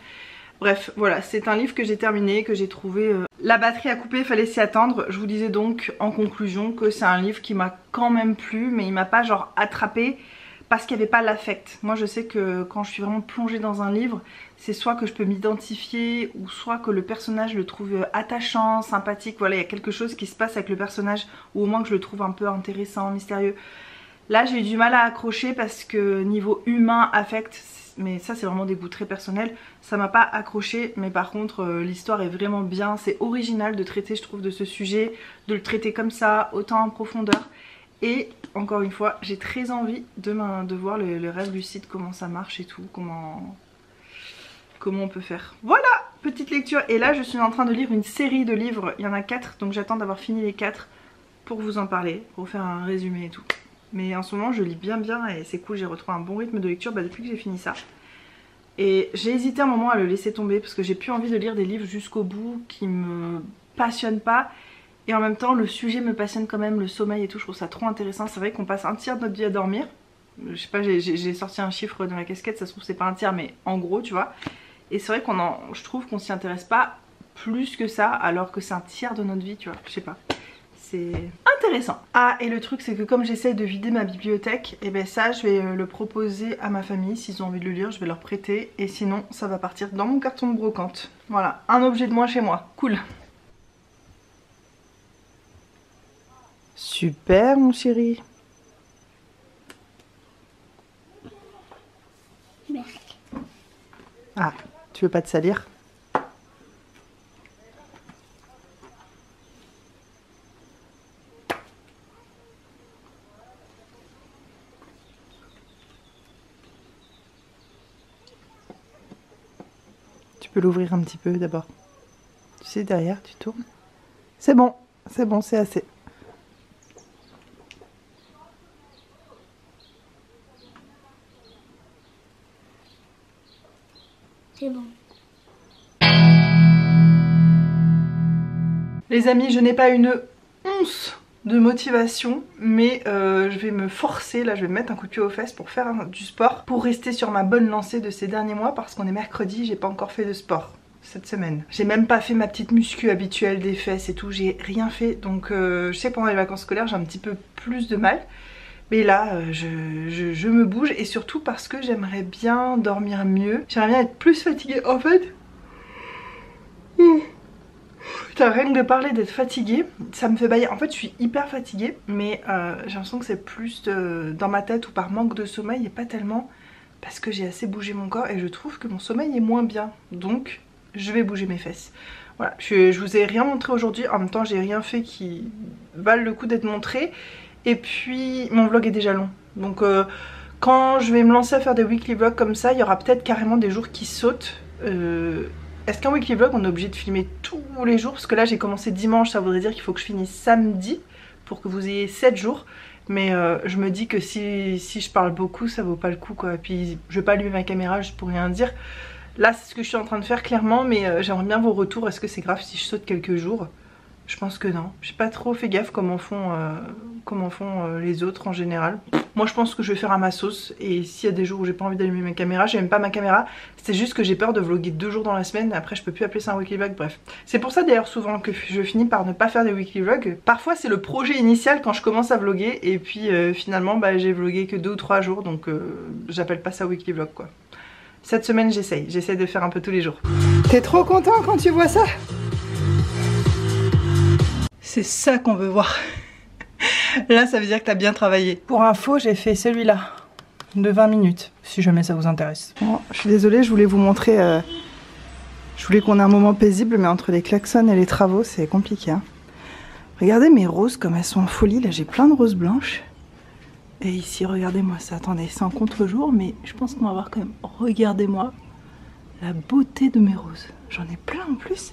Bref, voilà, c'est un livre que j'ai terminé, que j'ai trouvé... La batterie a coupé, il fallait s'y attendre. Je vous disais donc en conclusion que c'est un livre qui m'a quand même plu, mais il m'a pas genre attrapé parce qu'il n'y avait pas l'affect. Moi je sais que quand je suis vraiment plongée dans un livre, c'est soit que je peux m'identifier ou soit que le personnage le trouve attachant, sympathique. Voilà, il y a quelque chose qui se passe avec le personnage ou au moins que je le trouve un peu intéressant, mystérieux. Là j'ai eu du mal à accrocher parce que niveau humain, affect... Mais ça c'est vraiment des goûts très personnels. Ça m'a pas accroché, mais par contre l'histoire est vraiment bien. C'est original de traiter, je trouve, de ce sujet, de le traiter comme ça, autant en profondeur. Et encore une fois, j'ai très envie de voir le rêve lucide, comment ça marche et tout, comment on peut faire. Voilà, petite lecture. Et là je suis en train de lire une série de livres, il y en a 4, donc j'attends d'avoir fini les 4 pour vous en parler, pour faire un résumé et tout. Mais en ce moment je lis bien et c'est cool, j'ai retrouvé un bon rythme de lecture depuis que j'ai fini ça. Et j'ai hésité un moment à le laisser tomber parce que j'ai plus envie de lire des livres jusqu'au bout qui me passionnent pas. Et en même temps le sujet me passionne quand même, le sommeil et tout, je trouve ça trop intéressant. C'est vrai qu'on passe un tiers de notre vie à dormir. Je sais pas, j'ai sorti un chiffre dans la casquette, ça se trouve c'est pas un tiers mais en gros tu vois. Et c'est vrai je trouve qu'on s'y intéresse pas plus que ça alors que c'est un tiers de notre vie, tu vois, je sais pas. C'est intéressant. Ah, et le truc c'est que comme j'essaye de vider ma bibliothèque, et ben ça je vais le proposer à ma famille. S'ils ont envie de le lire, je vais leur prêter. Et sinon ça va partir dans mon carton de brocante. Voilà, un objet de moins chez moi. Cool. Super mon chéri. Merci. Ah, tu veux pas te salir? Tu peux l'ouvrir un petit peu d'abord. Tu sais, derrière, tu tournes. C'est bon, c'est assez. C'est bon. Les amis, je n'ai pas une once de motivation, mais je vais me forcer, là je vais me mettre un coup de pied aux fesses pour faire du sport, pour rester sur ma bonne lancée de ces derniers mois, parce qu'on est mercredi, j'ai pas encore fait de sport cette semaine. J'ai même pas fait ma petite muscu habituelle des fesses et tout, j'ai rien fait, donc je sais que pendant les vacances scolaires j'ai un petit peu plus de mal, mais là je me bouge, et surtout parce que j'aimerais bien dormir mieux, j'aimerais bien être plus fatiguée en fait. Putain, rien que de parler d'être fatiguée, ça me fait bailler. En fait je suis hyper fatiguée, mais j'ai l'impression que c'est plus dans ma tête ou par manque de sommeil, et pas tellement parce que j'ai assez bougé mon corps, et je trouve que mon sommeil est moins bien, donc je vais bouger mes fesses. Voilà, je vous ai rien montré aujourd'hui, en même temps j'ai rien fait qui valent le coup d'être montré, et puis mon vlog est déjà long, donc quand je vais me lancer à faire des weekly vlogs comme ça, il y aura peut-être carrément des jours qui sautent. Est-ce qu'un weekly vlog on est obligé de filmer tous les jours? Parce que là j'ai commencé dimanche, ça voudrait dire qu'il faut que je finisse samedi pour que vous ayez 7 jours. Mais je me dis que si je parle beaucoup ça vaut pas le coup quoi. Et puis je vais pas allumer ma caméra juste pour rien dire. Là c'est ce que je suis en train de faire clairement, mais j'aimerais bien vos retours. Est-ce que c'est grave si je saute quelques jours? Je pense que non. J'ai pas trop fait gaffe comment font les autres en général. Moi je pense que je vais faire à ma sauce, et s'il y a des jours où j'ai pas envie d'allumer ma caméra, j'aime pas ma caméra, c'est juste que j'ai peur de vlogger 2 jours dans la semaine et après je peux plus appeler ça un weekly vlog, bref. C'est pour ça d'ailleurs souvent que je finis par ne pas faire des weekly vlogs. Parfois c'est le projet initial quand je commence à vlogger, et puis finalement bah, j'ai vlogué que 2 ou 3 jours, donc j'appelle pas ça weekly vlog quoi. Cette semaine j'essaye de faire un peu tous les jours. T'es trop content quand tu vois ça? C'est ça qu'on veut voir. Là, ça veut dire que t'as bien travaillé. Pour info, j'ai fait celui-là de 20 minutes, si jamais ça vous intéresse. Bon, je suis désolée, je voulais vous montrer... Je voulais qu'on ait un moment paisible, mais entre les klaxons et les travaux, c'est compliqué. Hein. Regardez mes roses comme elles sont en folie. Là, j'ai plein de roses blanches. Et ici, regardez-moi ça. Attendez, c'est en contre-jour, mais je pense qu'on va voir quand même. Regardez-moi la beauté de mes roses. J'en ai plein en plus.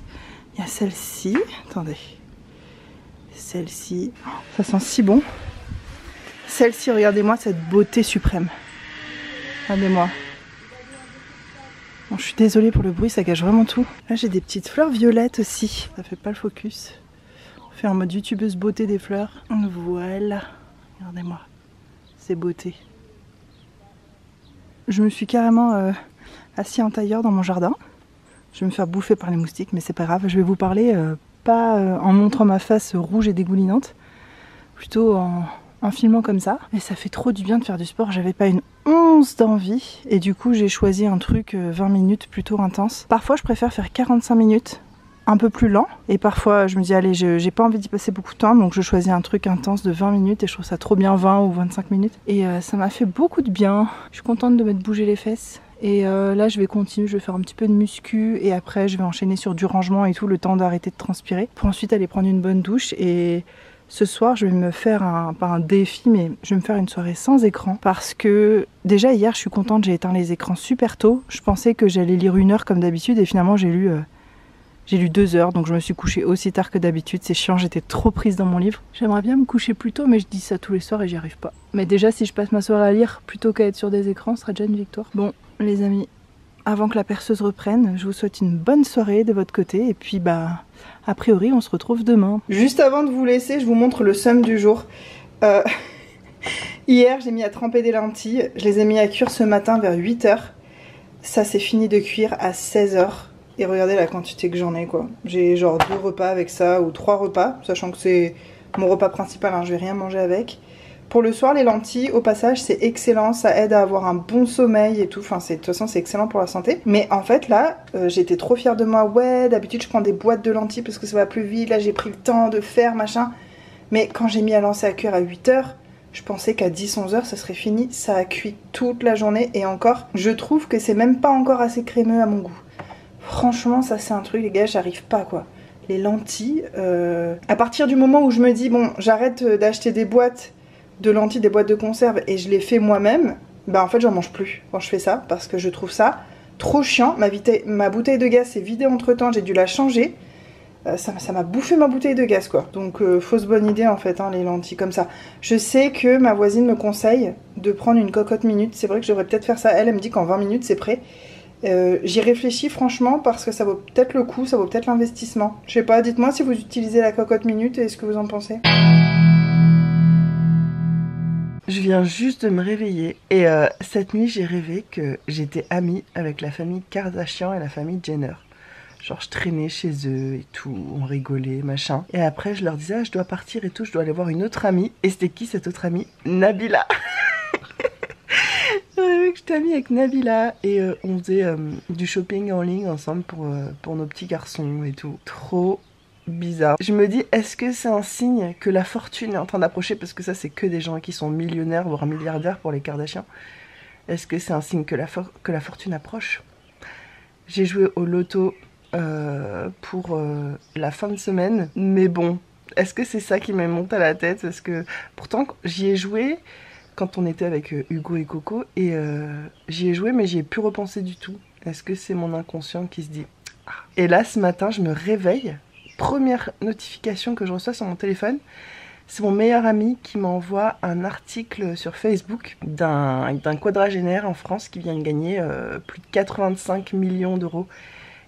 Il y a celle-ci. Attendez. Celle-ci. Oh, ça sent si bon. Celle-ci, regardez-moi cette beauté suprême. Regardez-moi. Bon, je suis désolée pour le bruit, ça gâche vraiment tout. Là, j'ai des petites fleurs violettes aussi. Ça fait pas le focus. On fait en mode youtubeuse beauté des fleurs. Voilà. Regardez-moi. C'est beauté. Je me suis carrément assis en tailleur dans mon jardin. Je vais me faire bouffer par les moustiques, mais c'est pas grave. Je vais vous parler pas en montrant ma face rouge et dégoulinante, plutôt en filmant comme ça. Et ça fait trop du bien de faire du sport. J'avais pas une once d'envie et du coup j'ai choisi un truc 20 minutes plutôt intense. Parfois je préfère faire 45 minutes un peu plus lent et parfois je me dis allez j'ai pas envie d'y passer beaucoup de temps, donc je choisis un truc intense de 20 minutes et je trouve ça trop bien, 20 ou 25 minutes et ça m'a fait beaucoup de bien. Je suis contente de m'être bougé les fesses et là je vais continuer, je vais faire un petit peu de muscu et après je vais enchaîner sur du rangement et tout, le temps d'arrêter de transpirer pour ensuite aller prendre une bonne douche. Et ce soir, je vais me faire pas un défi, mais je vais me faire une soirée sans écran parce que déjà hier, je suis contente, j'ai éteint les écrans super tôt. Je pensais que j'allais lire 1 heure comme d'habitude et finalement j'ai lu 2 heures, donc je me suis couchée aussi tard que d'habitude. C'est chiant, j'étais trop prise dans mon livre. J'aimerais bien me coucher plus tôt, mais je dis ça tous les soirs et j'y arrive pas. Mais déjà, si je passe ma soirée à lire plutôt qu'à être sur des écrans, ce sera déjà une victoire. Bon, les amis, avant que la perceuse reprenne, je vous souhaite une bonne soirée de votre côté et puis bah... A priori, on se retrouve demain. Juste avant de vous laisser, je vous montre le somme du jour. Hier, j'ai mis à tremper des lentilles. Je les ai mis à cuire ce matin vers 8 h. Ça, c'est fini de cuire à 16 h. Et regardez la quantité que j'en ai, quoi. J'ai genre 2 repas avec ça, ou 3 repas, sachant que c'est mon repas principal, hein, je vais rien manger avec. Pour le soir, les lentilles, au passage, c'est excellent. Ça aide à avoir un bon sommeil et tout. Enfin, de toute façon, c'est excellent pour la santé. Mais en fait, là, j'étais trop fière de moi. Ouais, d'habitude, je prends des boîtes de lentilles parce que ça va plus vite. Là, j'ai pris le temps de faire, machin. Mais quand j'ai mis à lancer à cuire à 8 h, je pensais qu'à 10-11 h, ça serait fini. Ça a cuit toute la journée. Et encore, je trouve que c'est même pas encore assez crémeux à mon goût. Franchement, ça, c'est un truc, les gars, j'arrive pas, quoi. Les lentilles, à partir du moment où je me dis, bon, j'arrête d'acheter des boîtes de lentilles, des boîtes de conserve et je les fais moi-même, bah en fait j'en mange plus quand je fais ça parce que je trouve ça trop chiant. Ma bouteille de gaz s'est vidée entre temps, j'ai dû la changer. Ça m'a bouffé ma bouteille de gaz, quoi. Donc fausse bonne idée en fait, hein, les lentilles comme ça. Je sais que ma voisine me conseille de prendre une cocotte minute. C'est vrai que je devrais peut-être faire ça. Elle me dit qu'en 20 minutes c'est prêt. J'y réfléchis franchement parce que ça vaut peut-être le coup, ça vaut peut-être l'investissement. Je sais pas, dites-moi si vous utilisez la cocotte minute et ce que vous en pensez. Je viens juste de me réveiller et cette nuit j'ai rêvé que j'étais amie avec la famille Kardashian et la famille Jenner. Genre je traînais chez eux et tout, on rigolait, machin. Et après je leur disais ah, je dois partir et tout, je dois aller voir une autre amie. Et c'était qui cette autre amie? Nabila. J'ai rêvé que j'étais amie avec Nabila et on faisait du shopping en ligne ensemble pour nos petits garçons et tout. Trop bizarre. Je me dis, est-ce que c'est un signe que la fortune est en train d'approcher? Parce que ça, c'est que des gens qui sont millionnaires, voire milliardaires pour les Kardashians. Est-ce que c'est un signe que la fortune approche? J'ai joué au loto pour la fin de semaine. Mais bon, est-ce que c'est ça qui me monte à la tête? Parce que pourtant, j'y ai joué quand on était avec Hugo et Coco. Et j'y ai joué, mais j'y ai plus repensé du tout. Est-ce que c'est mon inconscient qui se dit ah. Et là, ce matin, je me réveille. Première notification que je reçois sur mon téléphone, c'est mon meilleur ami qui m'envoie un article sur Facebook d'un quadragénaire en France qui vient de gagner plus de 85 millions d'euros.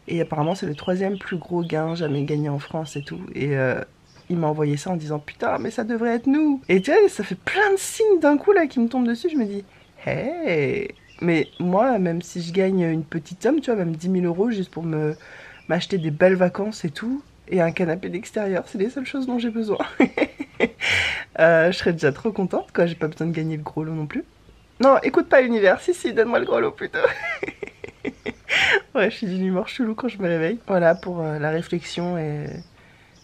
Et apparemment c'est le 3e plus gros gain jamais gagné en France et tout. Et il m'a envoyé ça en disant putain mais ça devrait être nous. Et tu vois, ça fait plein de signes d'un coup là qui me tombent dessus. Je me dis hey. Mais moi même si je gagne une petite somme, tu vois, même 10 000 euros juste pour m'acheter des belles vacances et tout, et un canapé d'extérieur, c'est les seules choses dont j'ai besoin. Je serais déjà trop contente, quoi. J'ai pas besoin de gagner le gros lot non plus. Non, écoute pas l'univers, si, donne-moi le gros lot plutôt. Ouais, je suis d'une humeur chelou quand je me réveille. Voilà pour la réflexion et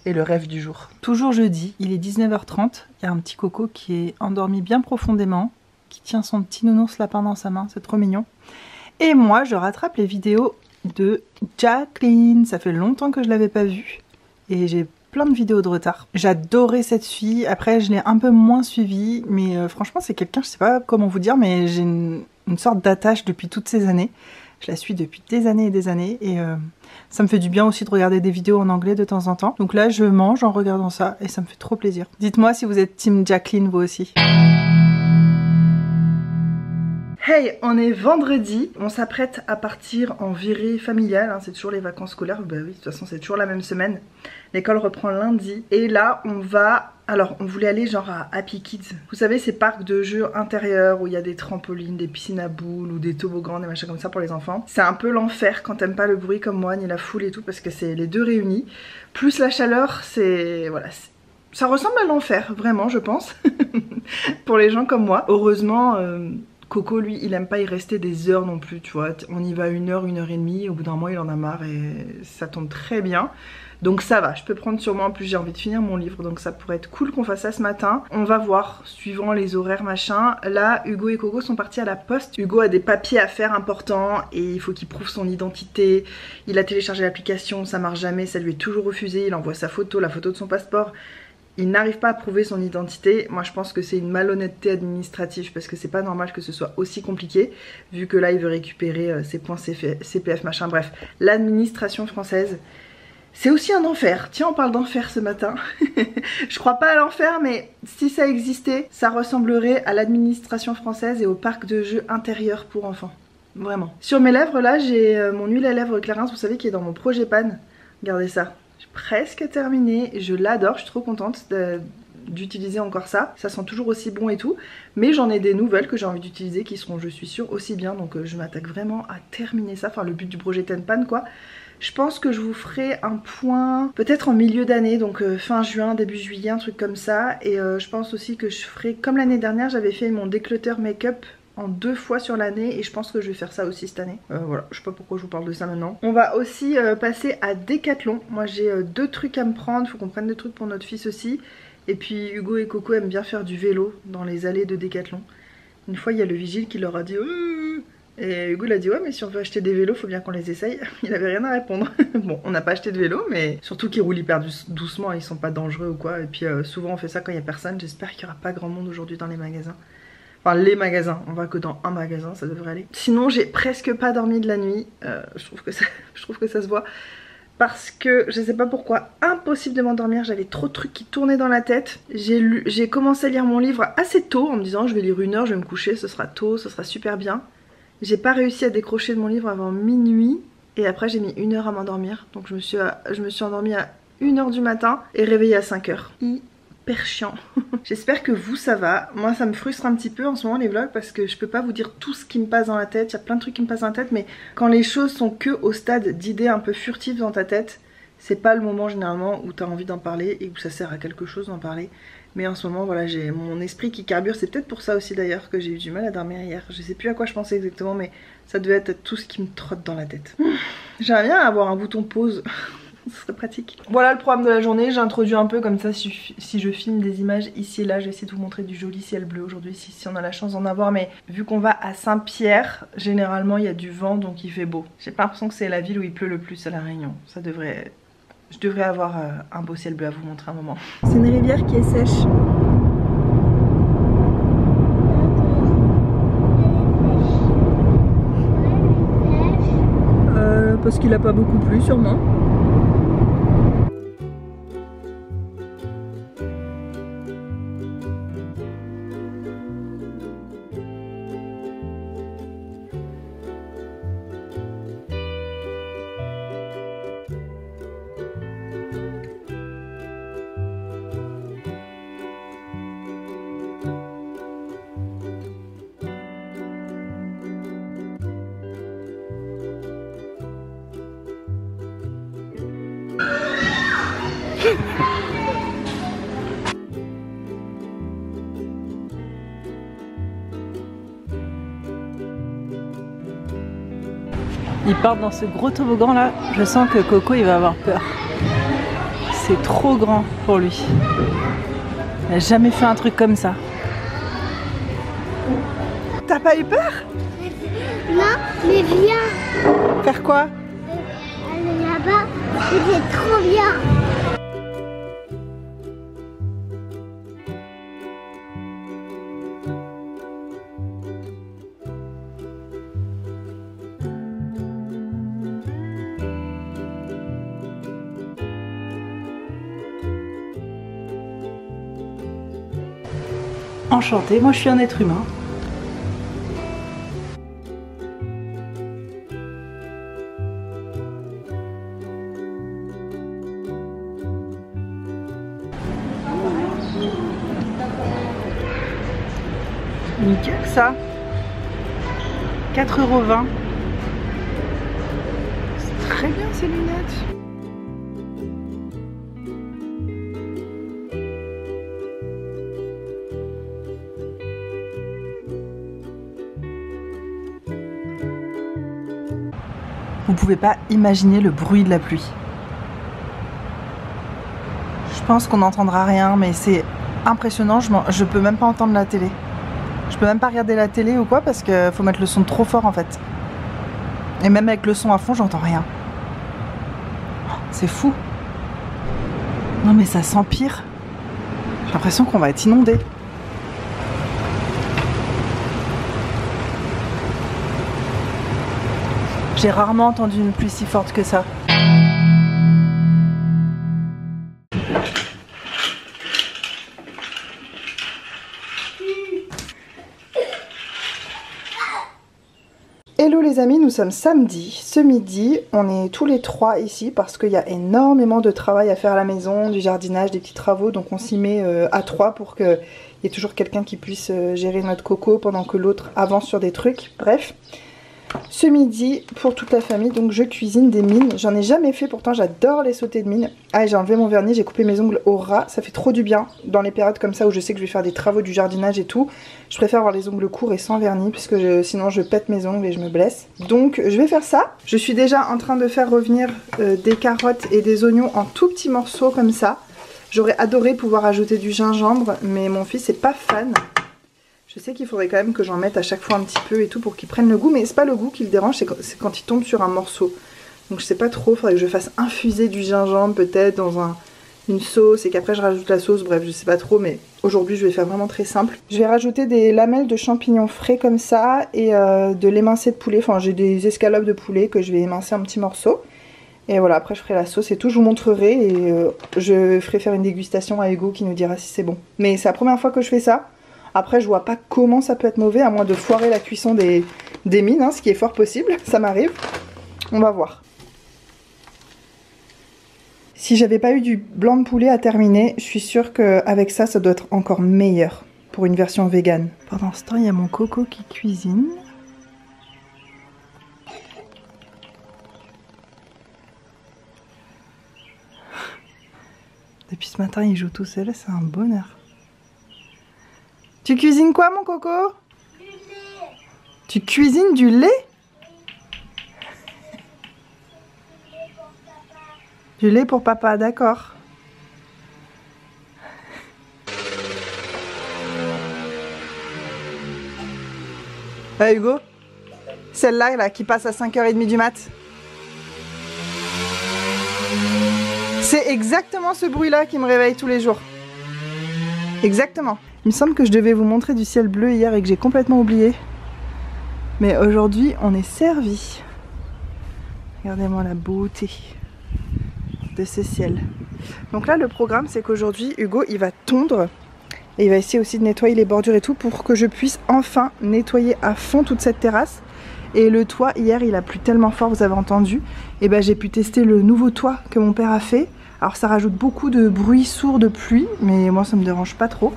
et le rêve du jour. Toujours jeudi, il est 19h30, il y a un petit Coco qui est endormi bien profondément, qui tient son petit nounours lapin dans sa main, c'est trop mignon. Et moi, je rattrape les vidéos de Jacqueline, ça fait longtemps que je l'avais pas vue, et j'ai plein de vidéos de retard. J'adorais cette fille, après je l'ai un peu moins suivie, mais franchement c'est quelqu'un, je sais pas comment vous dire, mais j'ai une sorte d'attache depuis toutes ces années. Je la suis depuis des années et ça me fait du bien aussi de regarder des vidéos en anglais de temps en temps. Donc là, je mange en regardant ça et ça me fait trop plaisir. Dites-moi si vous êtes team Jacqueline vous aussi. Hey, on est vendredi, on s'apprête à partir en virée familiale, hein, c'est toujours les vacances scolaires, bah oui, de toute façon c'est toujours la même semaine. L'école reprend lundi et là on va... Alors on voulait aller genre à Happy Kids. Vous savez ces parcs de jeux intérieurs où il y a des trampolines, des piscines à boules ou des toboggans, des machins comme ça pour les enfants. C'est un peu l'enfer quand t'aimes pas le bruit comme moi, ni la foule et tout, parce que c'est les deux réunis. Plus la chaleur, c'est... Voilà, ça ressemble à l'enfer, vraiment je pense, pour les gens comme moi. Heureusement... Coco, lui, il aime pas y rester des heures non plus, tu vois. On y va 1 heure, 1 heure et demie. Au bout d'un mois, il en a marre et ça tombe très bien. Donc ça va, je peux prendre sur moi. En plus, j'ai envie de finir mon livre, donc ça pourrait être cool qu'on fasse ça ce matin. On va voir, suivant les horaires, machin. Là, Hugo et Coco sont partis à la poste. Hugo a des papiers à faire importants et il faut qu'il prouve son identité. Il a téléchargé l'application, ça marche jamais, ça lui est toujours refusé. Il envoie sa photo, la photo de son passeport. Il n'arrive pas à prouver son identité. Moi je pense que c'est une malhonnêteté administrative parce que c'est pas normal que ce soit aussi compliqué vu que là il veut récupérer ses points CPF machin. Bref, l'administration française c'est aussi un enfer. Tiens, on parle d'enfer ce matin. Je crois pas à l'enfer, mais si ça existait, ça ressemblerait à l'administration française et au parc de jeux intérieur pour enfants. Vraiment. Sur mes lèvres là j'ai mon huile à lèvres Clarins, vous savez, qui est dans mon projet pan. Regardez ça. Presque terminé, je l'adore, je suis trop contente d'utiliser encore ça. Ça sent toujours aussi bon et tout, mais j'en ai des nouvelles que j'ai envie d'utiliser qui seront, je suis sûre, aussi bien. Donc je m'attaque vraiment à terminer ça, enfin le but du projet Tenpan quoi. Je pense que je vous ferai un point peut-être en milieu d'année, donc fin juin, début juillet, un truc comme ça. Et je pense aussi que je ferai, comme l'année dernière, j'avais fait mon déclutter make-up en 2 fois sur l'année et je pense que je vais faire ça aussi cette année. Voilà, je sais pas pourquoi je vous parle de ça maintenant. On va aussi passer à Decathlon. Moi j'ai 2 trucs à me prendre, faut qu'on prenne des trucs pour notre fils aussi. Et puis Hugo et Coco aiment bien faire du vélo dans les allées de Decathlon. Une fois il y a le vigile qui leur a dit et Hugo l'a dit ouais mais si on veut acheter des vélos faut bien qu'on les essaye. Il avait rien à répondre. Bon, on n'a pas acheté de vélo, mais surtout qu'ils roulent hyper doucement, ils sont pas dangereux ou quoi. Et puis souvent on fait ça quand il y a personne. J'espère qu'il y aura pas grand monde aujourd'hui dans les magasins. Enfin les magasins, on va que dans un magasin, ça devrait aller. Sinon j'ai presque pas dormi de la nuit, je trouve que ça se voit. Parce que je sais pas pourquoi, impossible de m'endormir, j'avais trop de trucs qui tournaient dans la tête. J'ai commencé à lire mon livre assez tôt en me disant je vais lire 1 heure, je vais me coucher, ce sera tôt, ce sera super bien. J'ai pas réussi à décrocher de mon livre avant minuit et après j'ai mis 1 heure à m'endormir. Donc je me suis endormie à 1 heure du matin et réveillée à 5 heures. Hyper chiant. J'espère que vous ça va. Moi ça me frustre un petit peu en ce moment les vlogs parce que je peux pas vous dire tout ce qui me passe dans la tête. Il y a plein de trucs qui me passent dans la tête, mais quand les choses sont que au stade d'idées un peu furtives dans ta tête, c'est pas le moment généralement où t'as envie d'en parler et où ça sert à quelque chose d'en parler. Mais en ce moment voilà, j'ai mon esprit qui carbure. C'est peut-être pour ça aussi d'ailleurs que j'ai eu du mal à dormir hier. Je sais plus à quoi je pensais exactement, mais ça devait être tout ce qui me trotte dans la tête. J'aimerais bien avoir un bouton pause. Ce serait pratique. Voilà le programme de la journée, j'ai introduit un peu comme ça si je filme des images ici et là, je vais essayer de vous montrer du joli ciel bleu aujourd'hui si on a la chance d'en avoir, mais vu qu'on va à Saint-Pierre, généralement il y a du vent donc il fait beau. J'ai pas l'impression que c'est la ville où il pleut le plus à La Réunion. Ça devrait... Je devrais avoir un beau ciel bleu à vous montrer un moment. C'est une rivière qui est sèche. Parce qu'il a pas beaucoup plu sûrement. Ils partent dans ce gros toboggan là, je sens que Coco il va avoir peur. C'est trop grand pour lui. Il n'a jamais fait un truc comme ça. T'as pas eu peur? Non, mais viens. Faire quoi? Aller là-bas, c'est trop bien. Enchantée, moi je suis un être humain. Nickel ça. 4,20 €. C'est très bien ces lunettes. Vous pouvez pas imaginer le bruit de la pluie. Je pense qu'on n'entendra rien, mais c'est impressionnant. Je peux même pas entendre la télé. Je peux même pas regarder la télé ou quoi parce qu'il faut mettre le son trop fort en fait. Et même avec le son à fond, j'entends rien. Oh, c'est fou. Non mais ça s'empire. J'ai l'impression qu'on va être inondé. J'ai rarement entendu une pluie si forte que ça. Hello les amis, nous sommes samedi. Ce midi, on est tous les trois ici parce qu'il y a énormément de travail à faire à la maison, du jardinage, des petits travaux. Donc on s'y met à trois pour qu'il y ait toujours quelqu'un qui puisse gérer notre coco pendant que l'autre avance sur des trucs. Bref. Ce midi, pour toute la famille, donc je cuisine des mines. J'en ai jamais fait, pourtant j'adore les sautés de mines. Ah, et j'ai enlevé mon vernis, j'ai coupé mes ongles au ras. Ça fait trop du bien dans les périodes comme ça où je sais que je vais faire des travaux du jardinage et tout. Je préfère avoir les ongles courts et sans vernis puisque sinon je pète mes ongles et je me blesse. Donc je vais faire ça. Je suis déjà en train de faire revenir des carottes et des oignons en tout petits morceaux comme ça. J'aurais adoré pouvoir ajouter du gingembre, mais mon fils est pas fan. Je sais qu'il faudrait quand même que j'en mette à chaque fois un petit peu et tout pour qu'il prenne le goût, mais c'est pas le goût qui le dérange, c'est quand il tombe sur un morceau. Donc je sais pas trop, il faudrait que je fasse infuser du gingembre peut-être dans une sauce et qu'après je rajoute la sauce, bref je sais pas trop, mais aujourd'hui je vais faire vraiment très simple. Je vais rajouter des lamelles de champignons frais comme ça et de l'émincé de poulet, enfin j'ai des escalopes de poulet que je vais émincer en petits morceaux. Et voilà, après je ferai la sauce et tout, je vous montrerai et je ferai faire une dégustation à Hugo qui nous dira si c'est bon. Mais c'est la première fois que je fais ça. Après je vois pas comment ça peut être mauvais à moins de foirer la cuisson des mines, hein, ce qui est fort possible, ça m'arrive. On va voir. Si j'avais pas eu du blanc de poulet à terminer, je suis sûre qu'avec ça, ça doit être encore meilleur pour une version vegan. Pendant ce temps, il y a mon coco qui cuisine. Depuis ce matin, il joue tout seul, c'est un bonheur. Tu cuisines quoi mon coco? Du lait. Tu cuisines du lait? Du lait pour papa, d'accord. Ah Hugo, celle-là là, qui passe à 5h30 du mat. C'est exactement ce bruit-là qui me réveille tous les jours. Exactement. Il me semble que je devais vous montrer du ciel bleu hier et que j'ai complètement oublié. Mais aujourd'hui, on est servi. Regardez-moi la beauté de ce ciel. Donc là, le programme, c'est qu'aujourd'hui, Hugo, il va tondre. Et il va essayer aussi de nettoyer les bordures et tout pour que je puisse enfin nettoyer à fond toute cette terrasse. Et le toit, hier, il a plu tellement fort, vous avez entendu. Et ben, j'ai pu tester le nouveau toit que mon père a fait. Alors ça rajoute beaucoup de bruit sourd de pluie, mais moi, ça me dérange pas trop.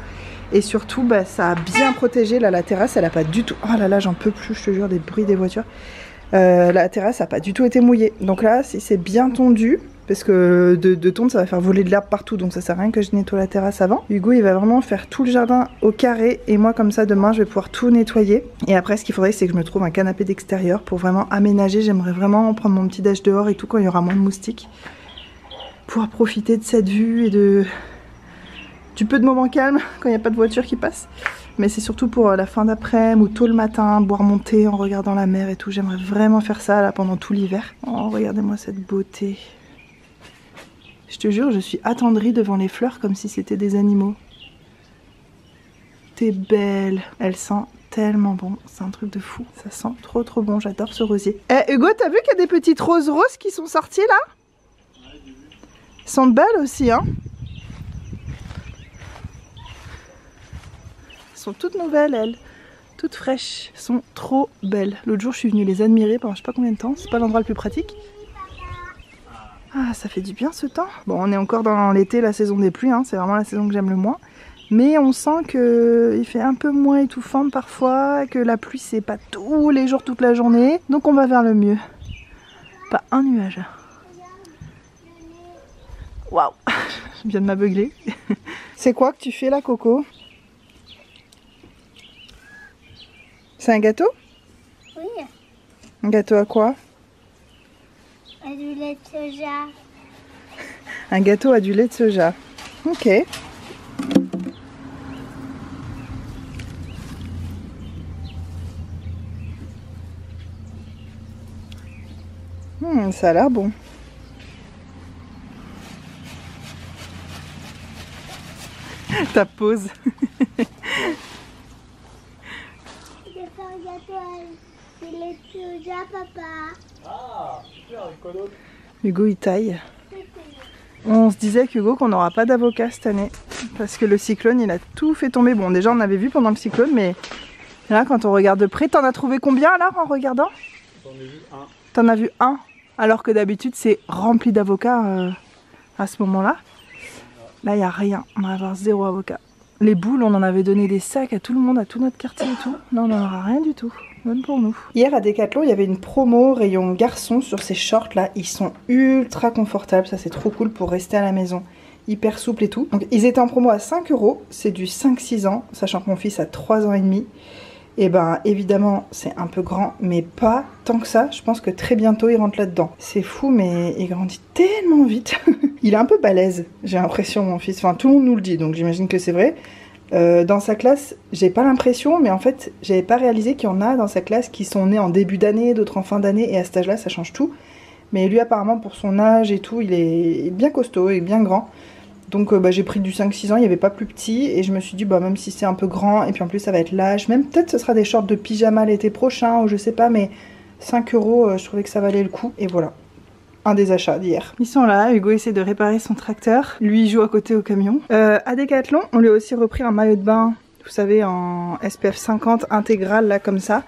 Et surtout, bah, ça a bien protégé. Là, la terrasse, elle a pas du tout... Oh là là, j'en peux plus, je te jure, des bruits des voitures. La terrasse n'a pas du tout été mouillée. Donc là, si c'est bien tondu, parce que de tondre, ça va faire voler de l'herbe partout. Donc ça sert à rien que je nettoie la terrasse avant. Hugo, il va vraiment faire tout le jardin au carré. Et moi, comme ça, demain, je vais pouvoir tout nettoyer. Et après, ce qu'il faudrait, c'est que je me trouve un canapé d'extérieur pour vraiment aménager. J'aimerais vraiment prendre mon petit déj dehors et tout quand il y aura moins de moustiques. pouvoir profiter de cette vue et du peu de moments calmes quand il n'y a pas de voiture qui passe. Mais c'est surtout pour la fin d'après-midi ou tôt le matin, boire mon thé en regardant la mer et tout. J'aimerais vraiment faire ça là pendant tout l'hiver. Oh, regardez-moi cette beauté. Je te jure, je suis attendrie devant les fleurs comme si c'était des animaux. T'es belle. Elle sent tellement bon. C'est un truc de fou. Ça sent trop trop bon. J'adore ce rosier. Eh Hugo, t'as vu qu'il y a des petites roses roses qui sont sorties là? Elles sont belles aussi, hein? Sont toutes nouvelles, elles, toutes fraîches, elles sont trop belles. L'autre jour je suis venue les admirer pendant je sais pas combien de temps, c'est pas l'endroit le plus pratique. Ah, ça fait du bien ce temps. Bon, on est encore dans l'été, la saison des pluies, hein, c'est vraiment la saison que j'aime le moins. Mais on sent qu'il fait un peu moins étouffant parfois, que la pluie c'est pas tous les jours, toute la journée. Donc on va vers le mieux. Pas un nuage. Waouh, je viens de m'aveugler. C'est quoi que tu fais là, Coco? C'est un gâteau? Oui. Un gâteau à quoi? À du lait de soja. Un gâteau à du lait de soja. Ok. Ça a l'air bon. Ta pause. Papa. Hugo il taille. On se disait qu'Hugo qu'on n'aura pas d'avocat cette année parce que le cyclone il a tout fait tomber. Bon déjà on avait vu pendant le cyclone mais là quand on regarde de près, t'en as trouvé combien alors en regardant? J'en ai vu un. T'en as vu un alors que d'habitude c'est rempli d'avocats à ce moment là. Là il n'y a rien, on va avoir 0 avocat. Les boules on en avait donné des sacs à tout le monde, à tout notre quartier et tout. Là on n'en aura rien du tout. Bonne pour nous. Hier à Decathlon il y avait une promo rayon garçon sur ces shorts là, ils sont ultra confortables, ça c'est trop cool pour rester à la maison, hyper souple et tout. Donc ils étaient en promo à 5 €, c'est du 5-6 ans, sachant que mon fils a 3 ans et demi. Et ben évidemment c'est un peu grand mais pas tant que ça, je pense que très bientôt il rentre là-dedans. C'est fou mais il grandit tellement vite. Il est un peu balèze, j'ai l'impression mon fils, enfin tout le monde nous le dit donc j'imagine que c'est vrai. Dans sa classe, j'ai pas l'impression, mais en fait, j'avais pas réalisé qu'il y en a dans sa classe qui sont nés en début d'année, d'autres en fin d'année, et à cet âge-là, ça change tout. Mais lui, apparemment, pour son âge et tout, il est bien costaud et bien grand. Donc j'ai pris du 5-6 ans, il n'y avait pas plus petit, et je me suis dit, bah même si c'est un peu grand, et puis en plus ça va être l'âge, même peut-être ce sera des shorts de pyjama l'été prochain, ou je sais pas, mais 5 €, je trouvais que ça valait le coup, et voilà. Un des achats d'hier. Ils sont là, Hugo essaie de réparer son tracteur, lui il joue à côté au camion. À Decathlon, on lui a aussi repris un maillot de bain, vous savez, en SPF 50 intégral là comme ça.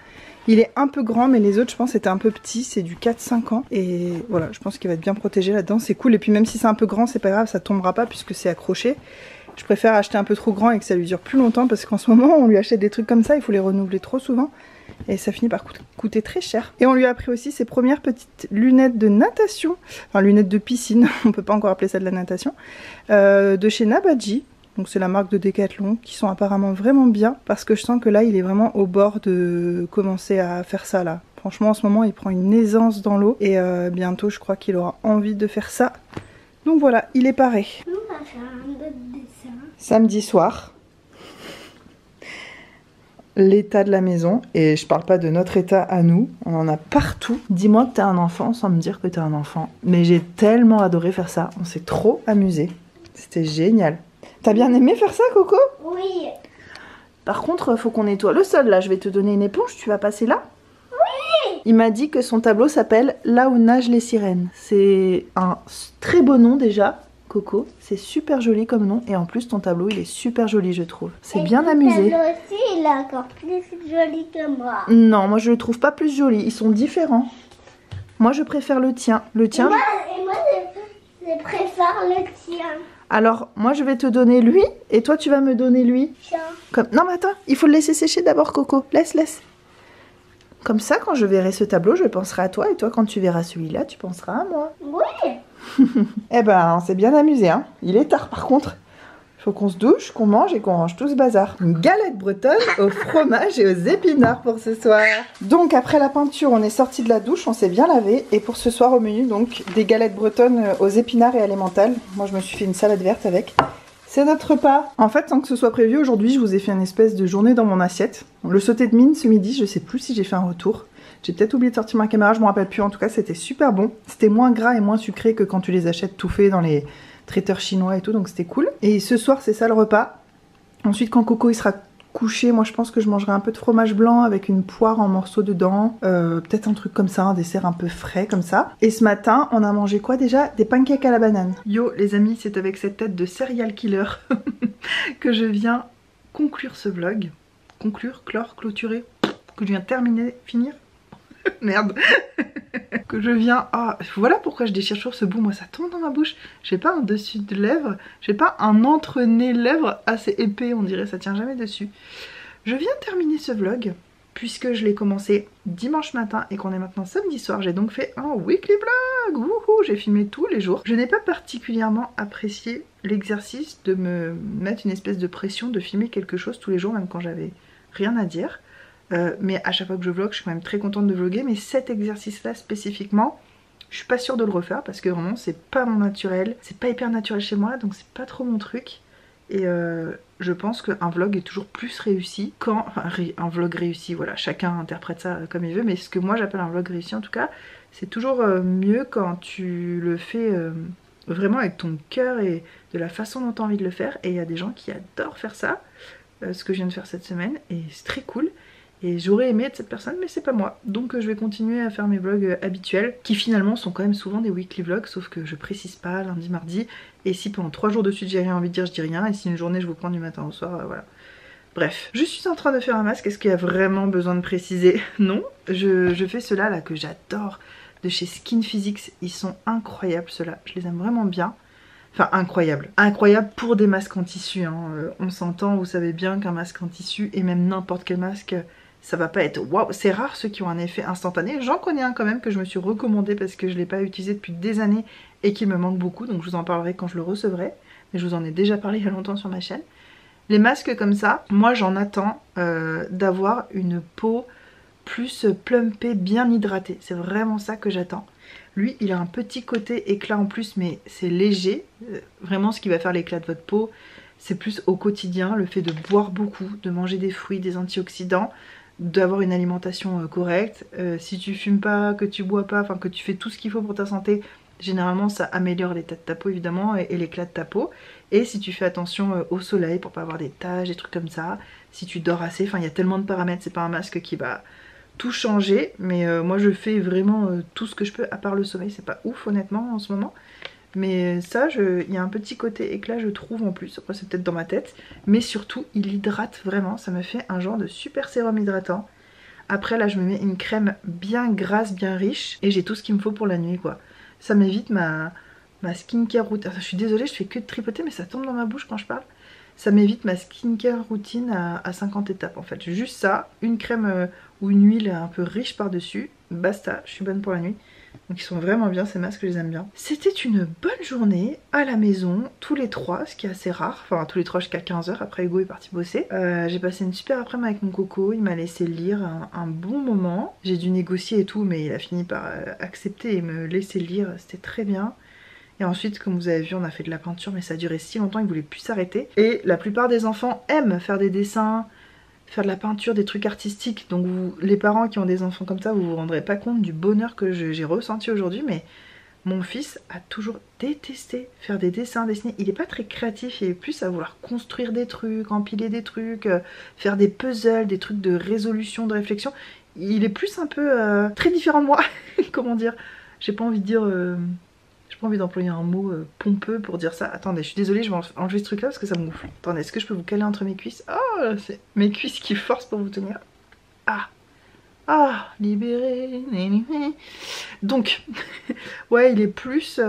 Il est un peu grand mais les autres je pense étaient un peu petits, c'est du 4-5 ans. Et voilà, je pense qu'il va être bien protégé là-dedans, c'est cool. Et puis même si c'est un peu grand, c'est pas grave, ça tombera pas puisque c'est accroché. Je préfère acheter un peu trop grand et que ça lui dure plus longtemps parce qu'en ce moment on lui achète des trucs comme ça, il faut les renouveler trop souvent. Et ça finit par coûter très cher. Et on lui a pris aussi ses premières petites lunettes de natation. Enfin lunettes de piscine, on peut pas encore appeler ça de la natation. De chez Nabadji. Donc c'est la marque de Decathlon. Qui sont apparemment vraiment bien. Parce que je sens que là il est vraiment au bord de commencer à faire ça là. Franchement en ce moment il prend une aisance dans l'eau. Et bientôt je crois qu'il aura envie de faire ça. Donc voilà, il est paré. On va faire un autre dessin. Samedi soir. L'état de la maison, et je parle pas de notre état à nous, on en a partout. Dis-moi que t'es un enfant sans me dire que t'es un enfant. Mais j'ai tellement adoré faire ça, on s'est trop amusé. C'était génial. T'as bien aimé faire ça, Coco? Oui. Par contre, faut qu'on nettoie le sol là, je vais te donner une éponge, tu vas passer là? Oui. Il m'a dit que son tableau s'appelle Là où nagent les sirènes. C'est un très beau nom déjà. Coco, c'est super joli comme nom et en plus ton tableau il est super joli je trouve. C'est bien amusé. Ton tableau aussi il est encore plus joli que moi. Non, moi je le trouve pas plus joli, ils sont différents. Moi je préfère le tien. Le tien. Et moi je préfère le tien. Alors moi je vais te donner lui et toi tu vas me donner lui. Tiens. Comme... Non mais attends, il faut le laisser sécher d'abord Coco. Laisse. Comme ça quand je verrai ce tableau je penserai à toi et toi quand tu verras celui-là tu penseras à moi. Oui. Eh ben, on s'est bien amusé, hein. Il est tard par contre. Faut qu'on se douche, qu'on mange et qu'on range tout ce bazar. Une galette bretonne au fromage et aux épinards pour ce soir. Donc après la peinture, on est sorti de la douche, on s'est bien lavé. Et pour ce soir au menu, donc des galettes bretonnes aux épinards et à l'emmental. Moi je me suis fait une salade verte avec. C'est notre repas. En fait, sans que ce soit prévu, aujourd'hui je vous ai fait une espèce de journée dans mon assiette. Le sauté de mine ce midi, je sais plus si j'ai fait un retour. J'ai peut-être oublié de sortir ma caméra, je me rappelle plus. En tout cas, c'était super bon. C'était moins gras et moins sucré que quand tu les achètes tout faits dans les traiteurs chinois et tout, donc c'était cool. Et ce soir, c'est ça le repas. Ensuite, quand Coco il sera couché, moi je pense que je mangerai un peu de fromage blanc avec une poire en morceaux dedans. Peut-être un truc comme ça, un dessert un peu frais comme ça. Et ce matin, on a mangé quoi déjà? Des pancakes à la banane. Yo les amis, c'est avec cette tête de serial killer que je viens conclure ce vlog. Conclure, clore, clôturer, que je viens terminer, finir. Merde. Que je viens... Ah, voilà pourquoi je déchire toujours ce bout. Moi, ça tombe dans ma bouche. J'ai pas un dessus de lèvres. J'ai pas un entre-nez lèvres assez épais. On dirait ça tient jamais dessus. Je viens terminer ce vlog puisque je l'ai commencé dimanche matin et qu'on est maintenant samedi soir. J'ai donc fait un weekly vlog. Wouhou, j'ai filmé tous les jours. Je n'ai pas particulièrement apprécié l'exercice de me mettre une espèce de pression de filmer quelque chose tous les jours, même quand j'avais rien à dire. Mais à chaque fois que je vlog, je suis quand même très contente de vlogger. Mais cet exercice-là spécifiquement, je suis pas sûre de le refaire parce que vraiment c'est pas mon naturel. C'est pas hyper naturel chez moi, donc c'est pas trop mon truc. Et je pense qu'un vlog est toujours plus réussi quand... Enfin, un vlog réussi, voilà, chacun interprète ça comme il veut. Mais ce que moi j'appelle un vlog réussi en tout cas, c'est toujours mieux quand tu le fais vraiment avec ton cœur et de la façon dont tu as envie de le faire. Et il y a des gens qui adorent faire ça, ce que je viens de faire cette semaine, et c'est très cool. Et j'aurais aimé être cette personne, mais c'est pas moi. Donc je vais continuer à faire mes vlogs habituels, qui finalement sont quand même souvent des weekly vlogs, sauf que je précise pas, lundi, mardi. Et si pendant 3 jours de suite j'ai rien envie de dire, je dis rien. Et si une journée je vous prends du matin au soir, voilà. Bref, je suis en train de faire un masque. Est-ce qu'il y a vraiment besoin de préciser? Non. Je fais ceux-là là, que j'adore, de chez Skin Physics. Ils sont incroyables ceux-là, je les aime vraiment bien. Enfin incroyable. Incroyable pour des masques en tissu, hein. On s'entend, vous savez bien qu'un masque en tissu, et même n'importe quel masque... ça va pas être waouh, c'est rare ceux qui ont un effet instantané. J'en connais un quand même que je me suis recommandé parce que je l'ai pas utilisé depuis des années et qu'il me manque beaucoup, donc je vous en parlerai quand je le recevrai. Mais je vous en ai déjà parlé il y a longtemps sur ma chaîne. Les masques comme ça, moi j'en attends d'avoir une peau plus plumpée, bien hydratée. C'est vraiment ça que j'attends. Lui, il a un petit côté éclat en plus, mais c'est léger. Vraiment, ce qui va faire l'éclat de votre peau, c'est plus au quotidien, le fait de boire beaucoup, de manger des fruits, des antioxydants, d'avoir une alimentation correcte. Si tu fumes pas, que tu bois pas, enfin que tu fais tout ce qu'il faut pour ta santé, généralement ça améliore l'état de ta peau évidemment et l'éclat de ta peau. Et si tu fais attention au soleil pour pas avoir des taches, des trucs comme ça, si tu dors assez, enfin il y a tellement de paramètres, c'est pas un masque qui va tout changer, mais moi je fais vraiment tout ce que je peux à part le sommeil, c'est pas ouf honnêtement en ce moment. Mais ça, il y a un petit côté éclat je trouve en plus, après c'est peut-être dans ma tête. Mais surtout il hydrate vraiment, ça me fait un genre de super sérum hydratant. Après là je me mets une crème bien grasse, bien riche, et j'ai tout ce qu'il me faut pour la nuit quoi. Ça m'évite ma skincare routine. Je suis désolée, je fais que de tripoter mais ça tombe dans ma bouche quand je parle. Ça m'évite ma skincare routine à 50 étapes en fait. Juste ça, une crème ou une huile un peu riche par dessus, basta, je suis bonne pour la nuit. Donc ils sont vraiment bien ces masques, je les aime bien. C'était une bonne journée à la maison, tous les trois, ce qui est assez rare. Enfin tous les trois jusqu'à 15 h, après Hugo est parti bosser. J'ai passé une super après-midi avec mon Coco, il m'a laissé lire un bon moment. J'ai dû négocier et tout, mais il a fini par accepter et me laisser lire, c'était très bien. Et ensuite, comme vous avez vu, on a fait de la peinture, mais ça a duré si longtemps, il voulait plus s'arrêter. Et la plupart des enfants aiment faire des dessins, faire de la peinture, des trucs artistiques. Donc vous, les parents qui ont des enfants comme ça, vous vous rendrez pas compte du bonheur que j'ai ressenti aujourd'hui. Mais mon fils a toujours détesté faire des dessins, dessiner. Il est pas très créatif, il est plus à vouloir construire des trucs, empiler des trucs, faire des puzzles, des trucs de résolution, de réflexion. Il est plus un peu très différent de moi. Comment dire, j'ai pas envie de dire... j'ai pas envie d'employer un mot pompeux pour dire ça. Attendez, je suis désolée, je vais enlever ce truc là parce que ça me gonfle. Attendez, est-ce que je peux vous caler entre mes cuisses? Oh, c'est mes cuisses qui forcent pour vous tenir. Ah, ah, libéré. Donc, ouais, il est plus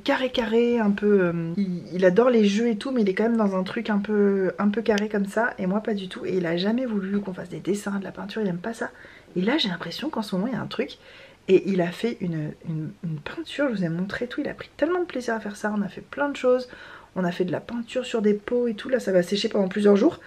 carré, un peu... il adore les jeux et tout, mais il est quand même dans un truc un peu carré comme ça. Et moi, pas du tout. Et il a jamais voulu qu'on fasse des dessins, de la peinture, il aime pas ça. Et là, j'ai l'impression qu'en ce moment, il y a un truc... Et il a fait une peinture, je vous ai montré tout, il a pris tellement de plaisir à faire ça, on a fait plein de choses. On a fait de la peinture sur des pots et tout. Là ça va sécher pendant plusieurs jours.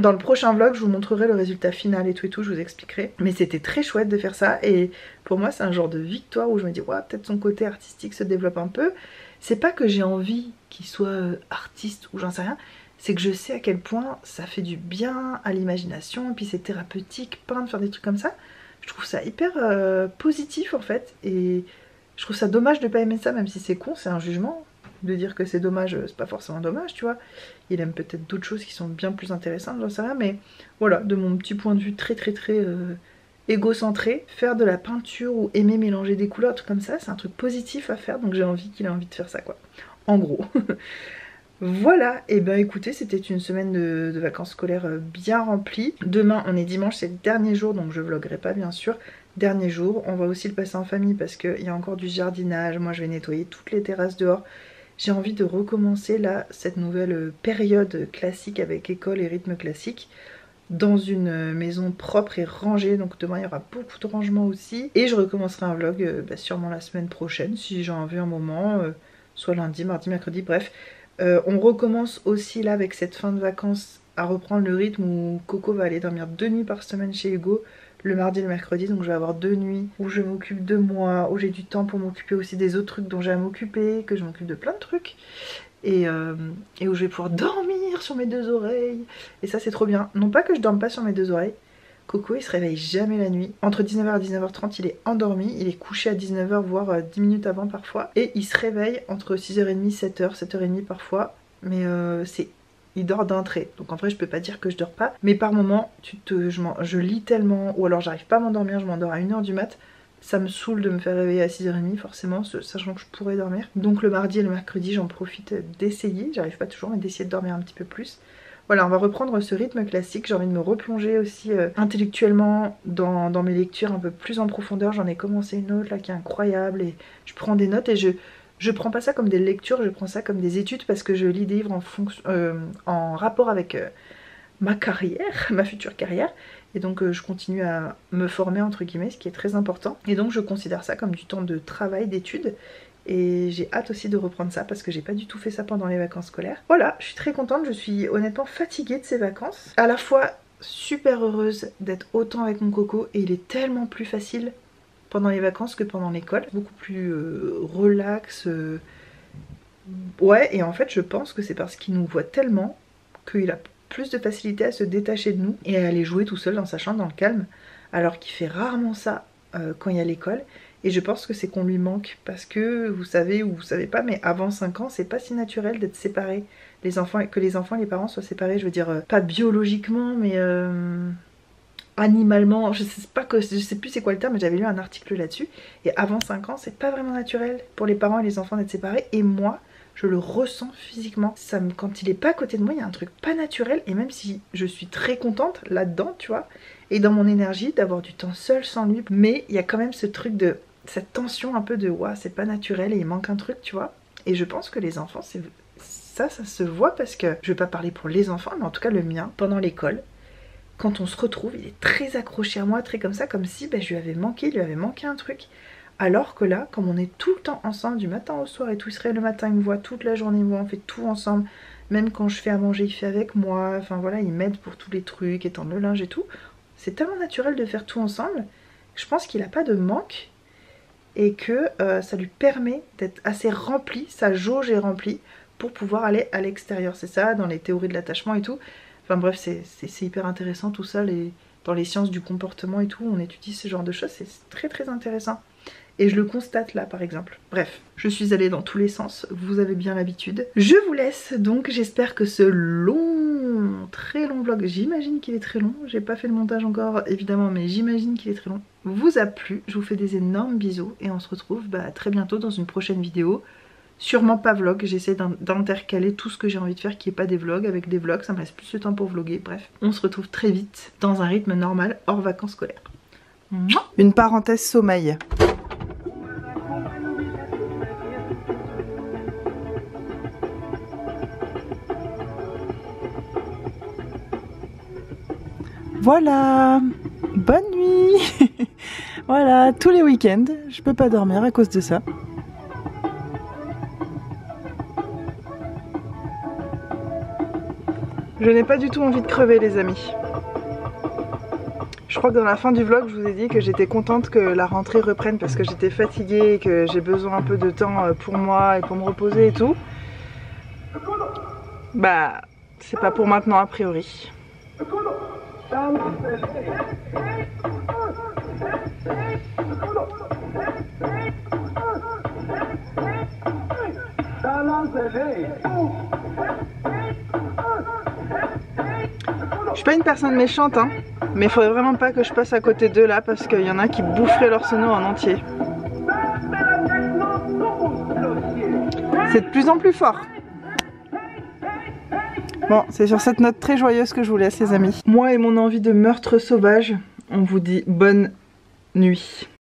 Dans le prochain vlog je vous montrerai le résultat final et tout, je vous expliquerai. Mais c'était très chouette de faire ça et pour moi c'est un genre de victoire où je me dis ouais, peut-être son côté artistique se développe un peu. C'est pas que j'ai envie qu'il soit artiste ou j'en sais rien, c'est que je sais à quel point ça fait du bien à l'imagination et puis c'est thérapeutique, peindre, faire des trucs comme ça. Je trouve ça hyper positif en fait et je trouve ça dommage de pas aimer ça, même si c'est con, c'est un jugement. De dire que c'est dommage, c'est pas forcément dommage, tu vois. Il aime peut-être d'autres choses qui sont bien plus intéressantes, j'en sais rien, mais voilà, de mon petit point de vue très égocentré, faire de la peinture ou aimer mélanger des couleurs, trucs comme ça, c'est un truc positif à faire, donc j'ai envie qu'il ait envie de faire ça, quoi. En gros. Voilà, et ben écoutez, c'était une semaine de vacances scolaires bien remplie. Demain, on est dimanche, c'est le dernier jour, donc je vloggerai pas bien sûr. Dernier jour, on va aussi le passer en famille parce qu'il y a encore du jardinage, moi je vais nettoyer toutes les terrasses dehors. J'ai envie de recommencer là cette nouvelle période classique avec école et rythme classique dans une maison propre et rangée. Donc demain il y aura beaucoup de rangement aussi. Et je recommencerai un vlog sûrement la semaine prochaine si j'ai envie un moment, soit lundi, mardi, mercredi, bref. On recommence aussi là avec cette fin de vacances à reprendre le rythme où Coco va aller dormir 2 nuits par semaine chez Hugo. Le mardi et le mercredi, donc je vais avoir 2 nuits où je m'occupe de moi, où j'ai du temps pour m'occuper aussi des autres trucs dont j'ai à m'occuper, que je m'occupe de plein de trucs et où je vais pouvoir dormir sur mes 2 oreilles et ça c'est trop bien. Non pas que je dorme pas sur mes 2 oreilles, Coco il se réveille jamais la nuit, entre 19h et 19h30 il est endormi, il est couché à 19h voire 10 minutes avant parfois et il se réveille entre 6h30, 7h, 7h30 parfois, mais il dort d'un trait, donc en vrai je peux pas dire que je dors pas, mais par moment je lis tellement, ou alors j'arrive pas à m'endormir, je m'endors à 1h du mat, ça me saoule de me faire réveiller à 6h30 forcément, sachant que je pourrais dormir. Donc le mardi et le mercredi j'en profite d'essayer, j'arrive pas toujours mais d'essayer de dormir un petit peu plus. Voilà, on va reprendre ce rythme classique, j'ai envie de me replonger aussi intellectuellement dans mes lectures un peu plus en profondeur, j'en ai commencé une autre là qui est incroyable et je prends des notes et je prends pas ça comme des lectures, je prends ça comme des études parce que je lis des livres en rapport avec ma carrière, ma future carrière. Et donc je continue à me former entre guillemets, ce qui est très important. Et donc je considère ça comme du temps de travail, d'études. Et j'ai hâte aussi de reprendre ça parce que j'ai pas du tout fait ça pendant les vacances scolaires. Voilà, je suis très contente, je suis honnêtement fatiguée de ces vacances. À la fois super heureuse d'être autant avec mon Coco et il est tellement plus facile pendant les vacances que pendant l'école, beaucoup plus relax. Ouais, et en fait je pense que c'est parce qu'il nous voit tellement qu'il a plus de facilité à se détacher de nous et à aller jouer tout seul dans sa chambre dans le calme, alors qu'il fait rarement ça quand il y a l'école. Et je pense que c'est qu'on lui manque parce que vous savez ou vous savez pas, mais avant 5 ans c'est pas si naturel d'être séparés, que les enfants et les parents soient séparés, je veux dire pas biologiquement mais animalement, je sais plus c'est quoi le terme, mais j'avais lu un article là-dessus. Et avant 5 ans, c'est pas vraiment naturel pour les parents et les enfants d'être séparés. Et moi, je le ressens physiquement. Quand il est pas à côté de moi, il y a un truc pas naturel. Et même si je suis très contente là-dedans, tu vois, et dans mon énergie d'avoir du temps seul sans lui, mais il y a quand même ce truc de cette tension un peu de ouah, c'est pas naturel et il manque un truc, tu vois. Et je pense que les enfants, ça se voit parce que je vais pas parler pour les enfants, mais en tout cas le mien, pendant l'école. Quand on se retrouve, il est très accroché à moi, très comme ça, comme si je lui avais manqué un truc. Alors que là, comme on est tout le temps ensemble, du matin au soir et tout, il serait le matin, il me voit, toute la journée il me voit, on fait tout ensemble. Même quand je fais à manger, il fait avec moi, enfin voilà, il m'aide pour tous les trucs, étendre le linge et tout. C'est tellement naturel de faire tout ensemble, je pense qu'il n'a pas de manque et que ça lui permet d'être assez rempli, sa jauge est remplie pour pouvoir aller à l'extérieur. C'est ça, dans les théories de l'attachement et tout. Enfin bref, c'est hyper intéressant tout ça, dans les sciences du comportement et tout, on étudie ce genre de choses, c'est très très intéressant. Et je le constate là par exemple. Bref, je suis allée dans tous les sens, vous avez bien l'habitude. Je vous laisse donc, j'espère que ce très long vlog, j'imagine qu'il est très long, j'ai pas fait le montage encore évidemment, mais j'imagine qu'il est très long, vous a plu. Je vous fais des énormes bisous et on se retrouve très bientôt dans une prochaine vidéo. Sûrement pas vlog, j'essaie d'intercaler tout ce que j'ai envie de faire qui est pas des vlogs avec des vlogs, ça me laisse plus de temps pour vlogger, bref. On se retrouve très vite dans un rythme normal hors vacances scolaires. Une parenthèse sommeil. Voilà, bonne nuit. Voilà, tous les week-ends, je peux pas dormir à cause de ça. Je n'ai pas du tout envie de crever les amis. Je crois que dans la fin du vlog je vous ai dit que j'étais contente que la rentrée reprenne parce que j'étais fatiguée et que j'ai besoin un peu de temps pour moi et pour me reposer et tout. Bah c'est pas pour maintenant a priori. Je suis pas une personne méchante hein, mais il faudrait vraiment pas que je passe à côté d'eux là parce qu'il y en a qui boufferaient leur sono en entier. C'est de plus en plus fort. Bon, c'est sur cette note très joyeuse que je vous laisse les amis. Moi et mon envie de meurtre sauvage, on vous dit bonne nuit.